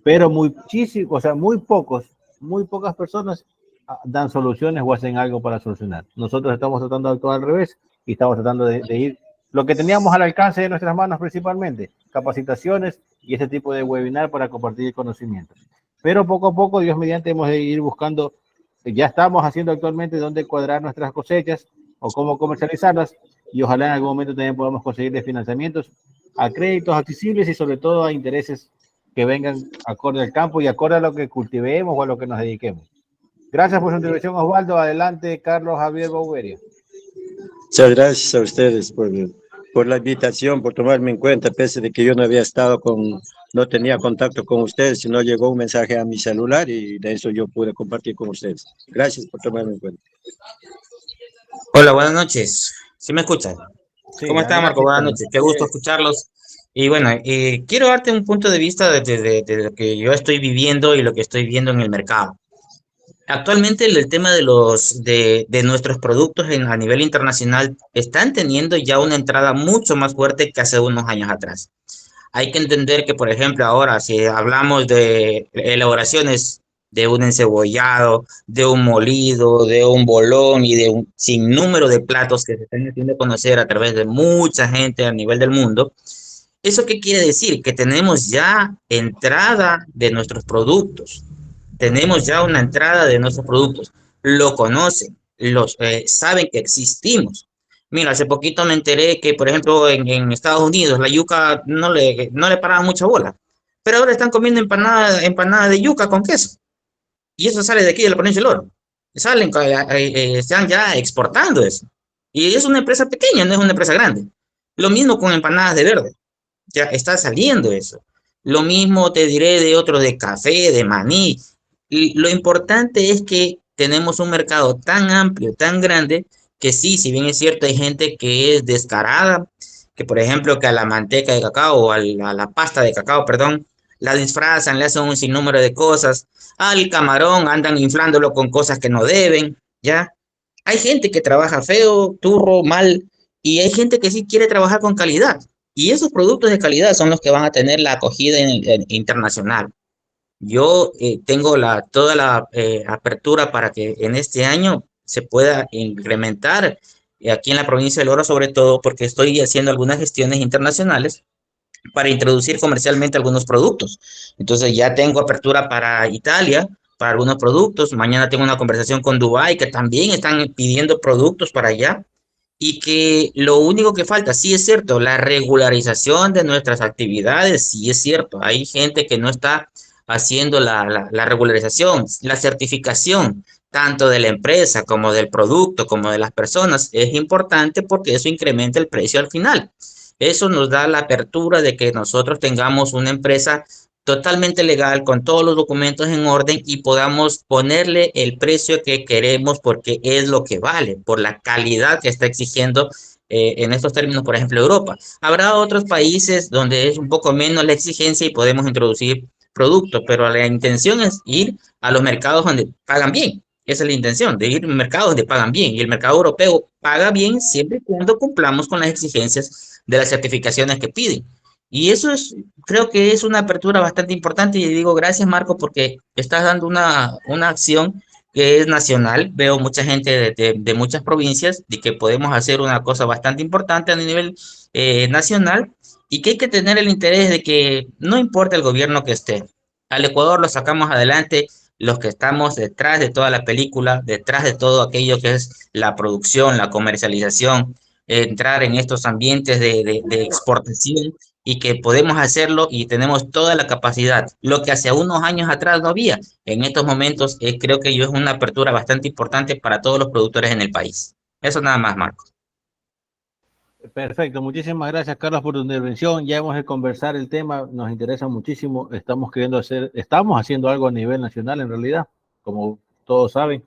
Pero muy pocas personas dan soluciones o hacen algo para solucionar. Nosotros estamos tratando de actuar al revés y estamos tratando de ir lo que teníamos al alcance de nuestras manos principalmente, capacitaciones y este tipo de webinar para compartir conocimientos. Pero poco a poco, Dios mediante, hemos de ir buscando, ya estamos haciendo actualmente dónde cuadrar nuestras cosechas o cómo comercializarlas, y ojalá en algún momento también podamos conseguirles financiamientos a créditos accesibles y sobre todo a intereses que vengan acorde al campo y acorde a lo que cultivemos o a lo que nos dediquemos. Gracias por su intervención, Osvaldo. Adelante, Carlos Javier Bouveria. Muchas gracias a ustedes por la invitación, por tomarme en cuenta, pese de que yo no había estado no tenía contacto con ustedes, sino llegó un mensaje a mi celular y de eso yo pude compartir con ustedes. Gracias por tomarme en cuenta. Hola, buenas noches. ¿Sí me escuchan? Sí, ¿Cómo está, Marco? adelante, Buenas Carlos. noches. Qué gusto escucharlos. Y bueno, quiero darte un punto de vista de lo que yo estoy viviendo y lo que estoy viendo en el mercado. Actualmente el tema de nuestros productos a nivel internacional están teniendo ya una entrada mucho más fuerte que hace unos años atrás. Hay que entender que, por ejemplo, ahora si hablamos de elaboraciones de un encebollado, de un molido, de un bolón y de un sinnúmero de platos que se están haciendo conocer a través de mucha gente a nivel del mundo, ¿eso qué quiere decir? Que tenemos ya entrada de nuestros productos. Tenemos ya una entrada de nuestros productos. Lo conocen, saben que existimos. Mira, hace poquito me enteré que, por ejemplo, en Estados Unidos la yuca no le paraban mucha bola. Pero ahora están comiendo empanada de yuca con queso. Y eso sale de aquí, de la provincia del Oro. Están ya exportando eso. Y es una empresa pequeña, no es una empresa grande. Lo mismo con empanadas de verde. Ya está saliendo eso. Lo mismo te diré de otros de café, de maní. Y lo importante es que tenemos un mercado tan amplio, tan grande, que sí, si bien es cierto, hay gente que es descarada, que por ejemplo que a la manteca de cacao o a la pasta de cacao, perdón, la disfrazan, le hacen un sinnúmero de cosas. Al camarón andan inflándolo con cosas que no deben, ¿ya? Hay gente que trabaja feo, turro, mal, y hay gente que sí quiere trabajar con calidad. Y esos productos de calidad son los que van a tener la acogida internacional. Yo tengo toda la apertura para que en este año se pueda incrementar aquí en la provincia del Oro, sobre todo porque estoy haciendo algunas gestiones internacionales para introducir comercialmente algunos productos. Entonces ya tengo apertura para Italia, para algunos productos. Mañana tengo una conversación con Dubái, que también están pidiendo productos para allá. Y que lo único que falta, sí es cierto, la regularización de nuestras actividades, sí es cierto. Hay gente que no está haciendo la regularización, la certificación, tanto de la empresa como del producto, como de las personas, es importante porque eso incrementa el precio al final. Eso nos da la apertura de que nosotros tengamos una empresa totalmente legal, con todos los documentos en orden y podamos ponerle el precio que queremos porque es lo que vale, por la calidad que está exigiendo en estos términos, por ejemplo, Europa. Habrá otros países donde es un poco menos la exigencia y podemos introducir productos, pero la intención es ir a los mercados donde pagan bien. Esa es la intención, de ir a mercados donde pagan bien. Y el mercado europeo paga bien siempre y cuando cumplamos con las exigencias de las certificaciones que piden. Y eso creo que es una apertura bastante importante y digo gracias, Marco, porque estás dando una acción que es nacional. Veo mucha gente de muchas provincias de que podemos hacer una cosa bastante importante a nivel nacional y que hay que tener el interés de que no importa el gobierno que esté, al Ecuador lo sacamos adelante los que estamos detrás de toda la película, detrás de todo aquello que es la producción, la comercialización, entrar en estos ambientes de exportación y que podemos hacerlo y tenemos toda la capacidad, lo que hace unos años atrás no había. En estos momentos creo que yo es una apertura bastante importante para todos los productores en el país. Eso nada más, Marco. Perfecto, muchísimas gracias, Carlos, por tu intervención. Ya hemos de conversar el tema, nos interesa muchísimo. Estamos haciendo algo a nivel nacional en realidad, como todos saben.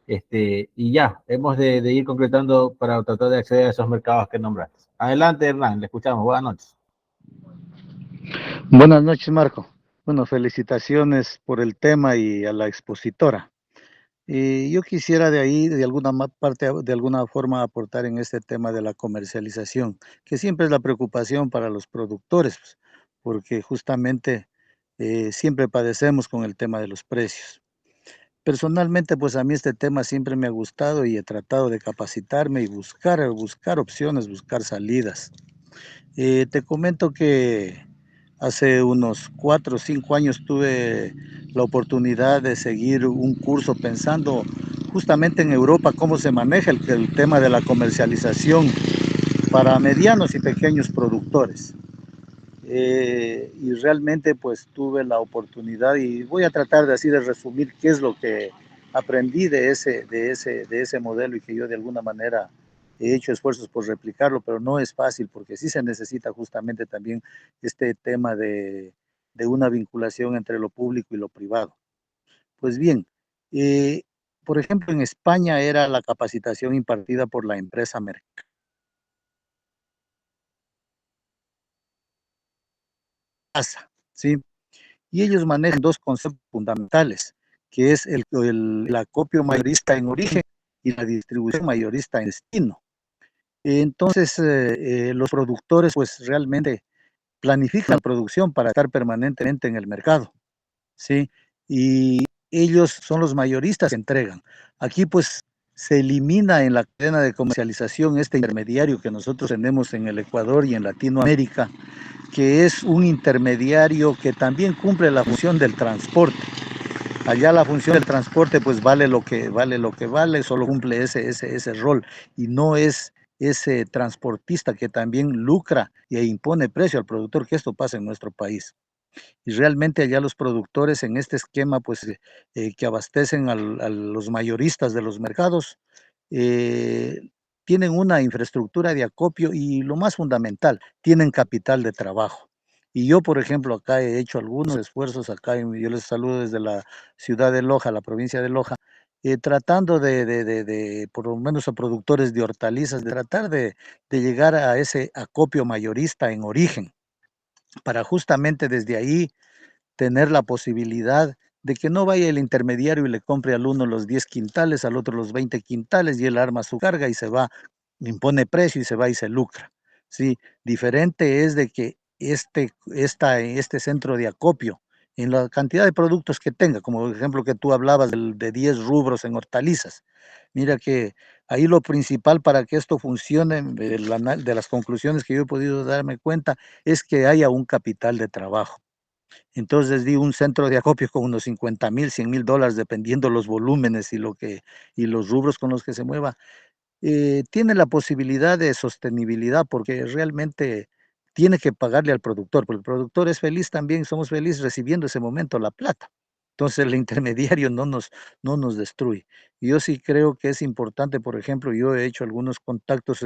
Y ya, hemos de ir concretando para tratar de acceder a esos mercados que nombraste. Adelante, Hernán, le escuchamos. Buenas noches. Buenas noches, Marco. Bueno, felicitaciones por el tema y a la expositora. Yo quisiera de ahí, de alguna parte, de alguna forma, aportar en este tema de la comercialización, que siempre es la preocupación para los productores, pues, porque justamente siempre padecemos con el tema de los precios. Personalmente, pues a mí este tema siempre me ha gustado y he tratado de capacitarme y buscar opciones, buscar salidas. Te comento que hace unos 4 o 5 años tuve la oportunidad de seguir un curso pensando justamente en Europa cómo se maneja el tema de la comercialización para medianos y pequeños productores. Y realmente pues tuve la oportunidad y voy a tratar de así de resumir qué es lo que aprendí de ese modelo y que yo de alguna manera he hecho esfuerzos por replicarlo, pero no es fácil porque sí se necesita justamente también este tema de una vinculación entre lo público y lo privado. Pues bien, eh, por ejemplo, en España era la capacitación impartida por la empresa Mercasa, ¿sí? Y ellos manejan dos conceptos fundamentales, que es el acopio mayorista en origen y la distribución mayorista en destino. Entonces, los productores pues realmente planifican la producción para estar permanentemente en el mercado, ¿sí? Y ellos son los mayoristas que entregan. Aquí pues se elimina en la cadena de comercialización este intermediario que nosotros tenemos en el Ecuador y en Latinoamérica, que es un intermediario que también cumple la función del transporte. Allá la función del transporte pues vale lo que vale, solo cumple ese rol y no es ese transportista que también lucra e impone precio al productor, que esto pasa en nuestro país. Y realmente allá los productores en este esquema pues que abastecen a los mayoristas de los mercados, eh, tienen una infraestructura de acopio y lo más fundamental, tienen capital de trabajo. Y yo, por ejemplo, acá he hecho algunos esfuerzos, yo les saludo desde la ciudad de Loja, la provincia de Loja, tratando por lo menos a productores de hortalizas, de tratar de llegar a ese acopio mayorista en origen, para justamente desde ahí tener la posibilidad de que no vaya el intermediario y le compre al uno los 10 quintales, al otro los 20 quintales y él arma su carga y se va, impone precio y se va y se lucra. Sí, diferente es de que este centro de acopio, en la cantidad de productos que tenga, como el ejemplo que tú hablabas de 10 rubros en hortalizas, mira que ahí lo principal para que esto funcione, de las conclusiones que yo he podido darme cuenta, es que haya un capital de trabajo. Entonces di un centro de acopio con unos 50,000, $100,000, dependiendo los volúmenes y los rubros con los que se mueva, tiene la posibilidad de sostenibilidad porque realmente tiene que pagarle al productor, porque el productor es feliz también, somos felices recibiendo ese momento la plata. Entonces el intermediario no nos destruye. Y yo sí creo que es importante, por ejemplo, yo he hecho algunos contactos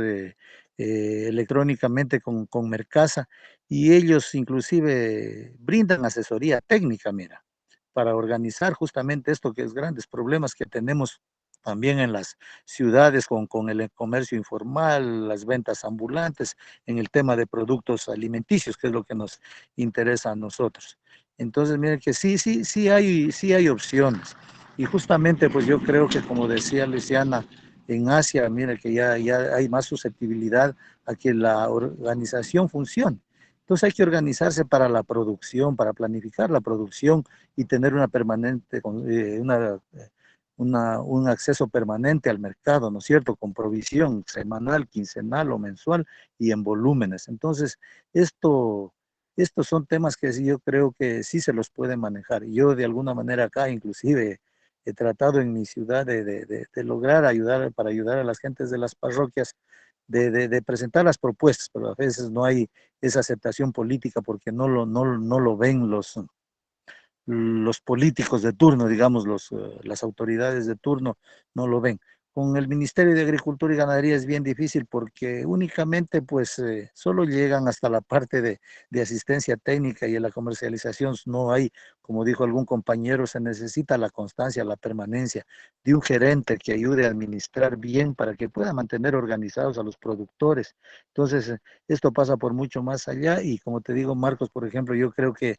electrónicamente con Mercasa y ellos inclusive brindan asesoría técnica, mira, para organizar justamente esto que es grandes problemas que tenemos también en las ciudades con el comercio informal, las ventas ambulantes, en el tema de productos alimenticios, que es lo que nos interesa a nosotros. Entonces, miren que sí hay opciones. Y justamente, pues yo creo que, como decía Luciana, en Asia, mira que ya hay más susceptibilidad a que la organización funcione. Entonces hay que organizarse para la producción, para planificar la producción y tener una permanente, un acceso permanente al mercado, ¿no es cierto? Con provisión semanal, quincenal o mensual y en volúmenes. Entonces, estos son temas que sí, yo creo que sí se los puede manejar. Yo de alguna manera acá inclusive he tratado en mi ciudad de lograr para ayudar a las gentes de las parroquias, de presentar las propuestas, pero a veces no hay esa aceptación política porque no lo ven los políticos de turno, digamos, las autoridades de turno no lo ven. Con el Ministerio de Agricultura y Ganadería es bien difícil porque únicamente pues solo llegan hasta la parte de asistencia técnica y en la comercialización no hay, como dijo algún compañero, se necesita la constancia, la permanencia de un gerente que ayude a administrar bien para que pueda mantener organizados a los productores. Entonces, esto pasa por mucho más allá y como te digo, Marcos, por ejemplo, yo creo que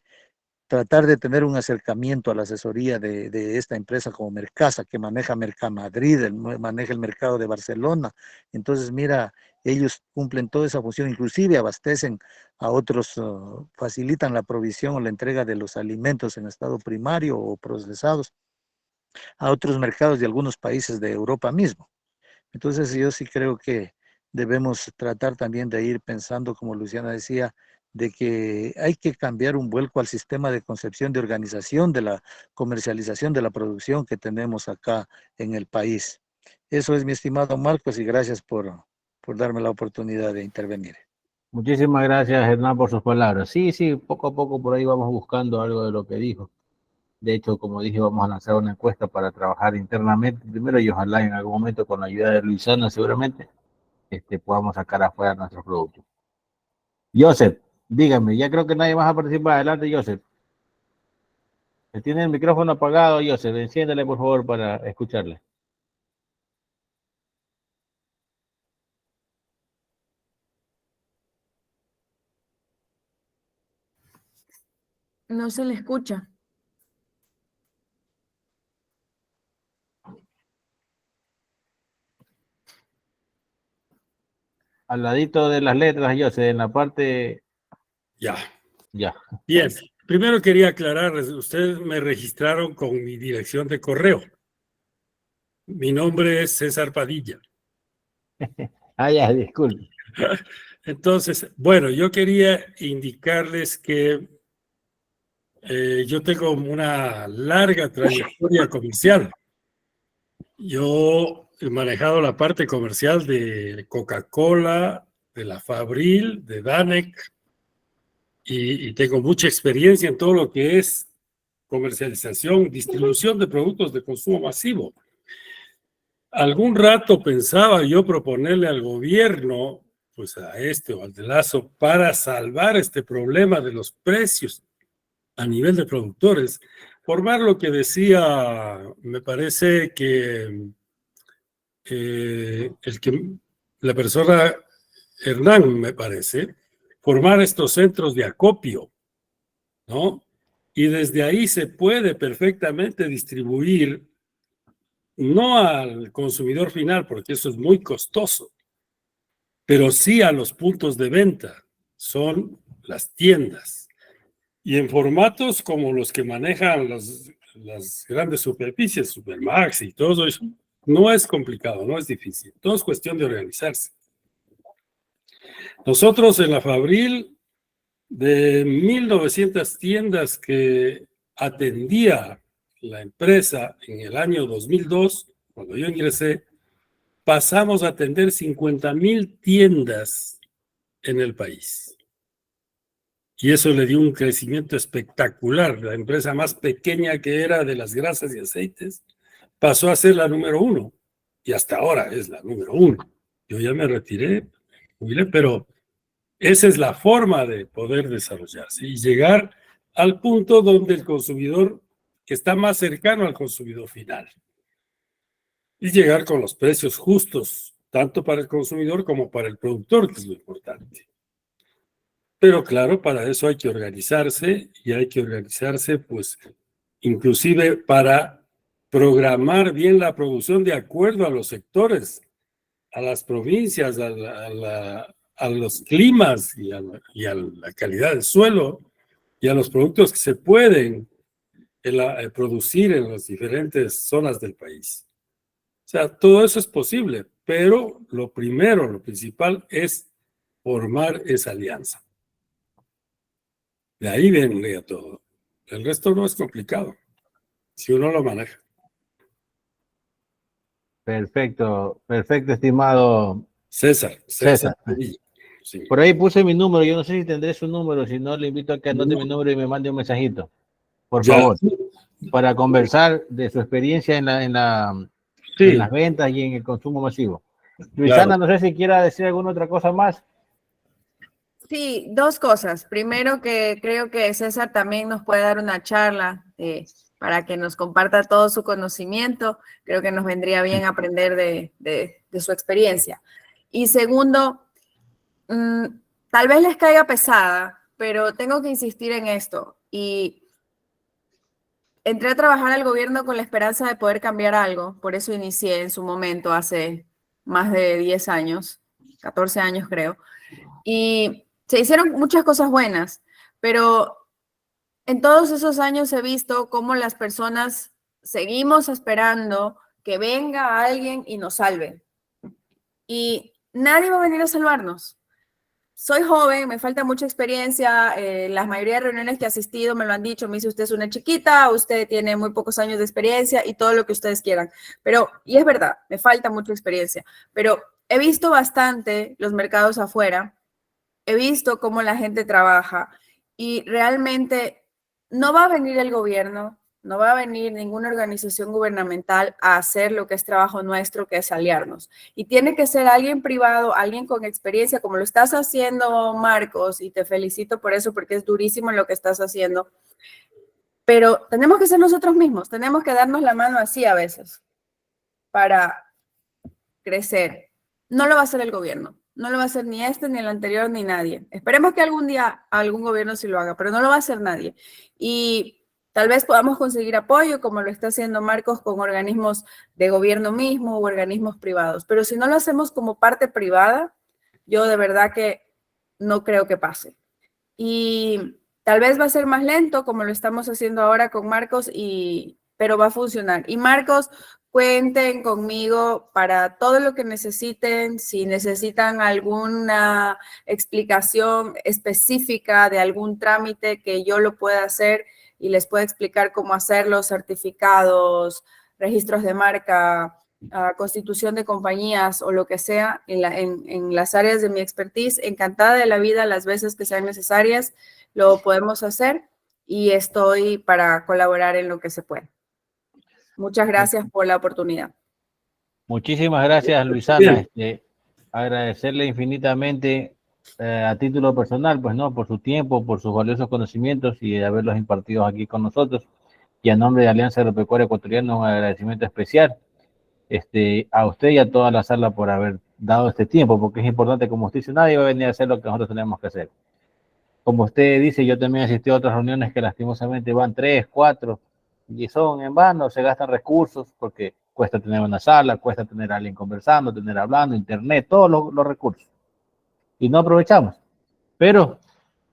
tratar de tener un acercamiento a la asesoría de esta empresa como Mercasa, que maneja Mercamadrid, maneja el mercado de Barcelona. Entonces, mira, ellos cumplen toda esa función, inclusive abastecen a otros, facilitan la provisión o la entrega de los alimentos en estado primario o procesados. a otros mercados de algunos países de Europa mismo. Entonces yo sí creo que debemos tratar también de ir pensando, como Luciana decía, de que hay que cambiar un vuelco al sistema de concepción de organización de la comercialización de la producción que tenemos acá en el país. Eso es, mi estimado Marcos, y gracias por darme la oportunidad de intervenir. Muchísimas gracias, Hernán, por sus palabras. Sí, sí, poco a poco por ahí vamos buscando algo de lo que dijo. De hecho, como dije, vamos a lanzar una encuesta para trabajar internamente primero y ojalá en algún momento con la ayuda de Luisana seguramente podamos sacar afuera nuestros productos. Joseph, dígame, ya creo que nadie más va a participar. Adelante, Joseph. Tiene el micrófono apagado, Joseph. Enciéndale, por favor, para escucharle. No se le escucha. Al ladito de las letras, Joseph, en la parte... Ya. Ya. Bien. Primero quería aclarar, ustedes me registraron con mi dirección de correo. Mi nombre es César Padilla. Ah, ya, disculpe. Entonces, bueno, yo quería indicarles que yo tengo una larga trayectoria comercial. Yo he manejado la parte comercial de Coca-Cola, de la Fabril, de Danec, y tengo mucha experiencia en todo lo que es comercialización, distribución de productos de consumo masivo. Algún rato pensaba yo proponerle al gobierno, pues a este o al de Lazo, para salvar este problema de los precios a nivel de productores, formar lo que decía, me parece que la persona Hernán, me parece, formar estos centros de acopio, ¿no? Y desde ahí se puede perfectamente distribuir, no al consumidor final, porque eso es muy costoso, pero sí a los puntos de venta, son las tiendas. Y en formatos como los que manejan las grandes superficies, Supermax y todo eso, no es complicado, no es difícil. Todo es cuestión de organizarse. Nosotros en la Fabril, de 1.900 tiendas que atendía la empresa en el año 2002, cuando yo ingresé, pasamos a atender 50.000 tiendas en el país. Y eso le dio un crecimiento espectacular. La empresa más pequeña que era de las grasas y aceites pasó a ser la número 1 y hasta ahora es la número 1. Yo ya me retiré, pero esa es la forma de poder desarrollarse y llegar al punto donde el consumidor está más cercano al consumidor final y llegar con los precios justos, tanto para el consumidor como para el productor, que es lo importante. Pero claro, para eso hay que organizarse y hay que organizarse, pues, inclusive para programar bien la producción de acuerdo a los sectores, a las provincias, a los climas y a la calidad del suelo y a los productos que se pueden producir en las diferentes zonas del país. O sea, todo eso es posible, pero lo primero, lo principal es formar esa alianza. De ahí vendría todo. El resto no es complicado, si uno lo maneja. Perfecto, perfecto, estimado César. Sí. Por ahí puse mi número, yo no sé si tendré su número, si no le invito a que anote mi número y me mande un mensajito, por favor, para conversar de su experiencia en las ventas y en el consumo masivo. Luisana, no sé si quiera decir alguna otra cosa más. Sí, dos cosas. Primero, que creo que César también nos puede dar una charla para que nos comparta todo su conocimiento. Creo que nos vendría bien aprender de su experiencia. Y segundo, tal vez les caiga pesada, pero tengo que insistir en esto. Y entré a trabajar al gobierno con la esperanza de poder cambiar algo. Por eso inicié en su momento hace más de 10 años, 14 años creo. Y se hicieron muchas cosas buenas, pero en todos esos años he visto cómo las personas seguimos esperando que venga alguien y nos salve. Y nadie va a venir a salvarnos. Soy joven, me falta mucha experiencia, la mayoría de reuniones que he asistido me lo han dicho, me dice usted es una chiquita, usted tiene muy pocos años de experiencia y todo lo que ustedes quieran. Pero, y es verdad, me falta mucha experiencia, pero he visto bastante los mercados afuera, he visto cómo la gente trabaja y realmente no va a venir el gobierno, no va a venir ninguna organización gubernamental a hacer lo que es trabajo nuestro, que es aliarnos. Y tiene que ser alguien privado, alguien con experiencia, como lo estás haciendo, Marcos, y te felicito por eso, porque es durísimo lo que estás haciendo. Pero tenemos que ser nosotros mismos, tenemos que darnos la mano así a veces para crecer. No lo va a hacer el gobierno, no lo va a hacer ni este, ni el anterior, ni nadie. Esperemos que algún día algún gobierno sí lo haga, pero no lo va a hacer nadie. Y tal vez podamos conseguir apoyo, como lo está haciendo Marcos, con organismos de gobierno mismo o organismos privados. Pero si no lo hacemos como parte privada, yo de verdad que no creo que pase. Y tal vez va a ser más lento, como lo estamos haciendo ahora con Marcos, pero va a funcionar. Y Marcos, cuenten conmigo para todo lo que necesiten. Si necesitan alguna explicación específica de algún trámite que yo lo pueda hacer y les pueda explicar cómo hacerlo, certificados, registros de marca, constitución de compañías o lo que sea en las áreas de mi expertise, encantada de la vida las veces que sean necesarias, lo podemos hacer y estoy para colaborar en lo que se pueda. Muchas gracias por la oportunidad. Muchísimas gracias, Luisana. Agradecerle infinitamente a título personal, pues no, por su tiempo, por sus valiosos conocimientos y de haberlos impartido aquí con nosotros. Y a nombre de Alianza Agropecuaria Ecuatoriana, un agradecimiento especial a usted y a toda la sala por haber dado este tiempo, porque es importante, como usted dice, nadie va a venir a hacer lo que nosotros tenemos que hacer. Como usted dice, yo también asistí a otras reuniones que lastimosamente van 3, 4 y son en vano, se gastan recursos porque cuesta tener una sala, cuesta tener a alguien conversando, tener hablando, internet, todos los recursos. Y no aprovechamos. Pero,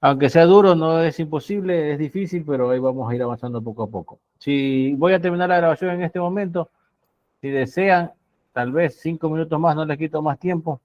aunque sea duro, no es imposible, es difícil, pero ahí vamos a ir avanzando poco a poco. Si voy a terminar la grabación en este momento, si desean, tal vez 5 minutos más, no les quito más tiempo.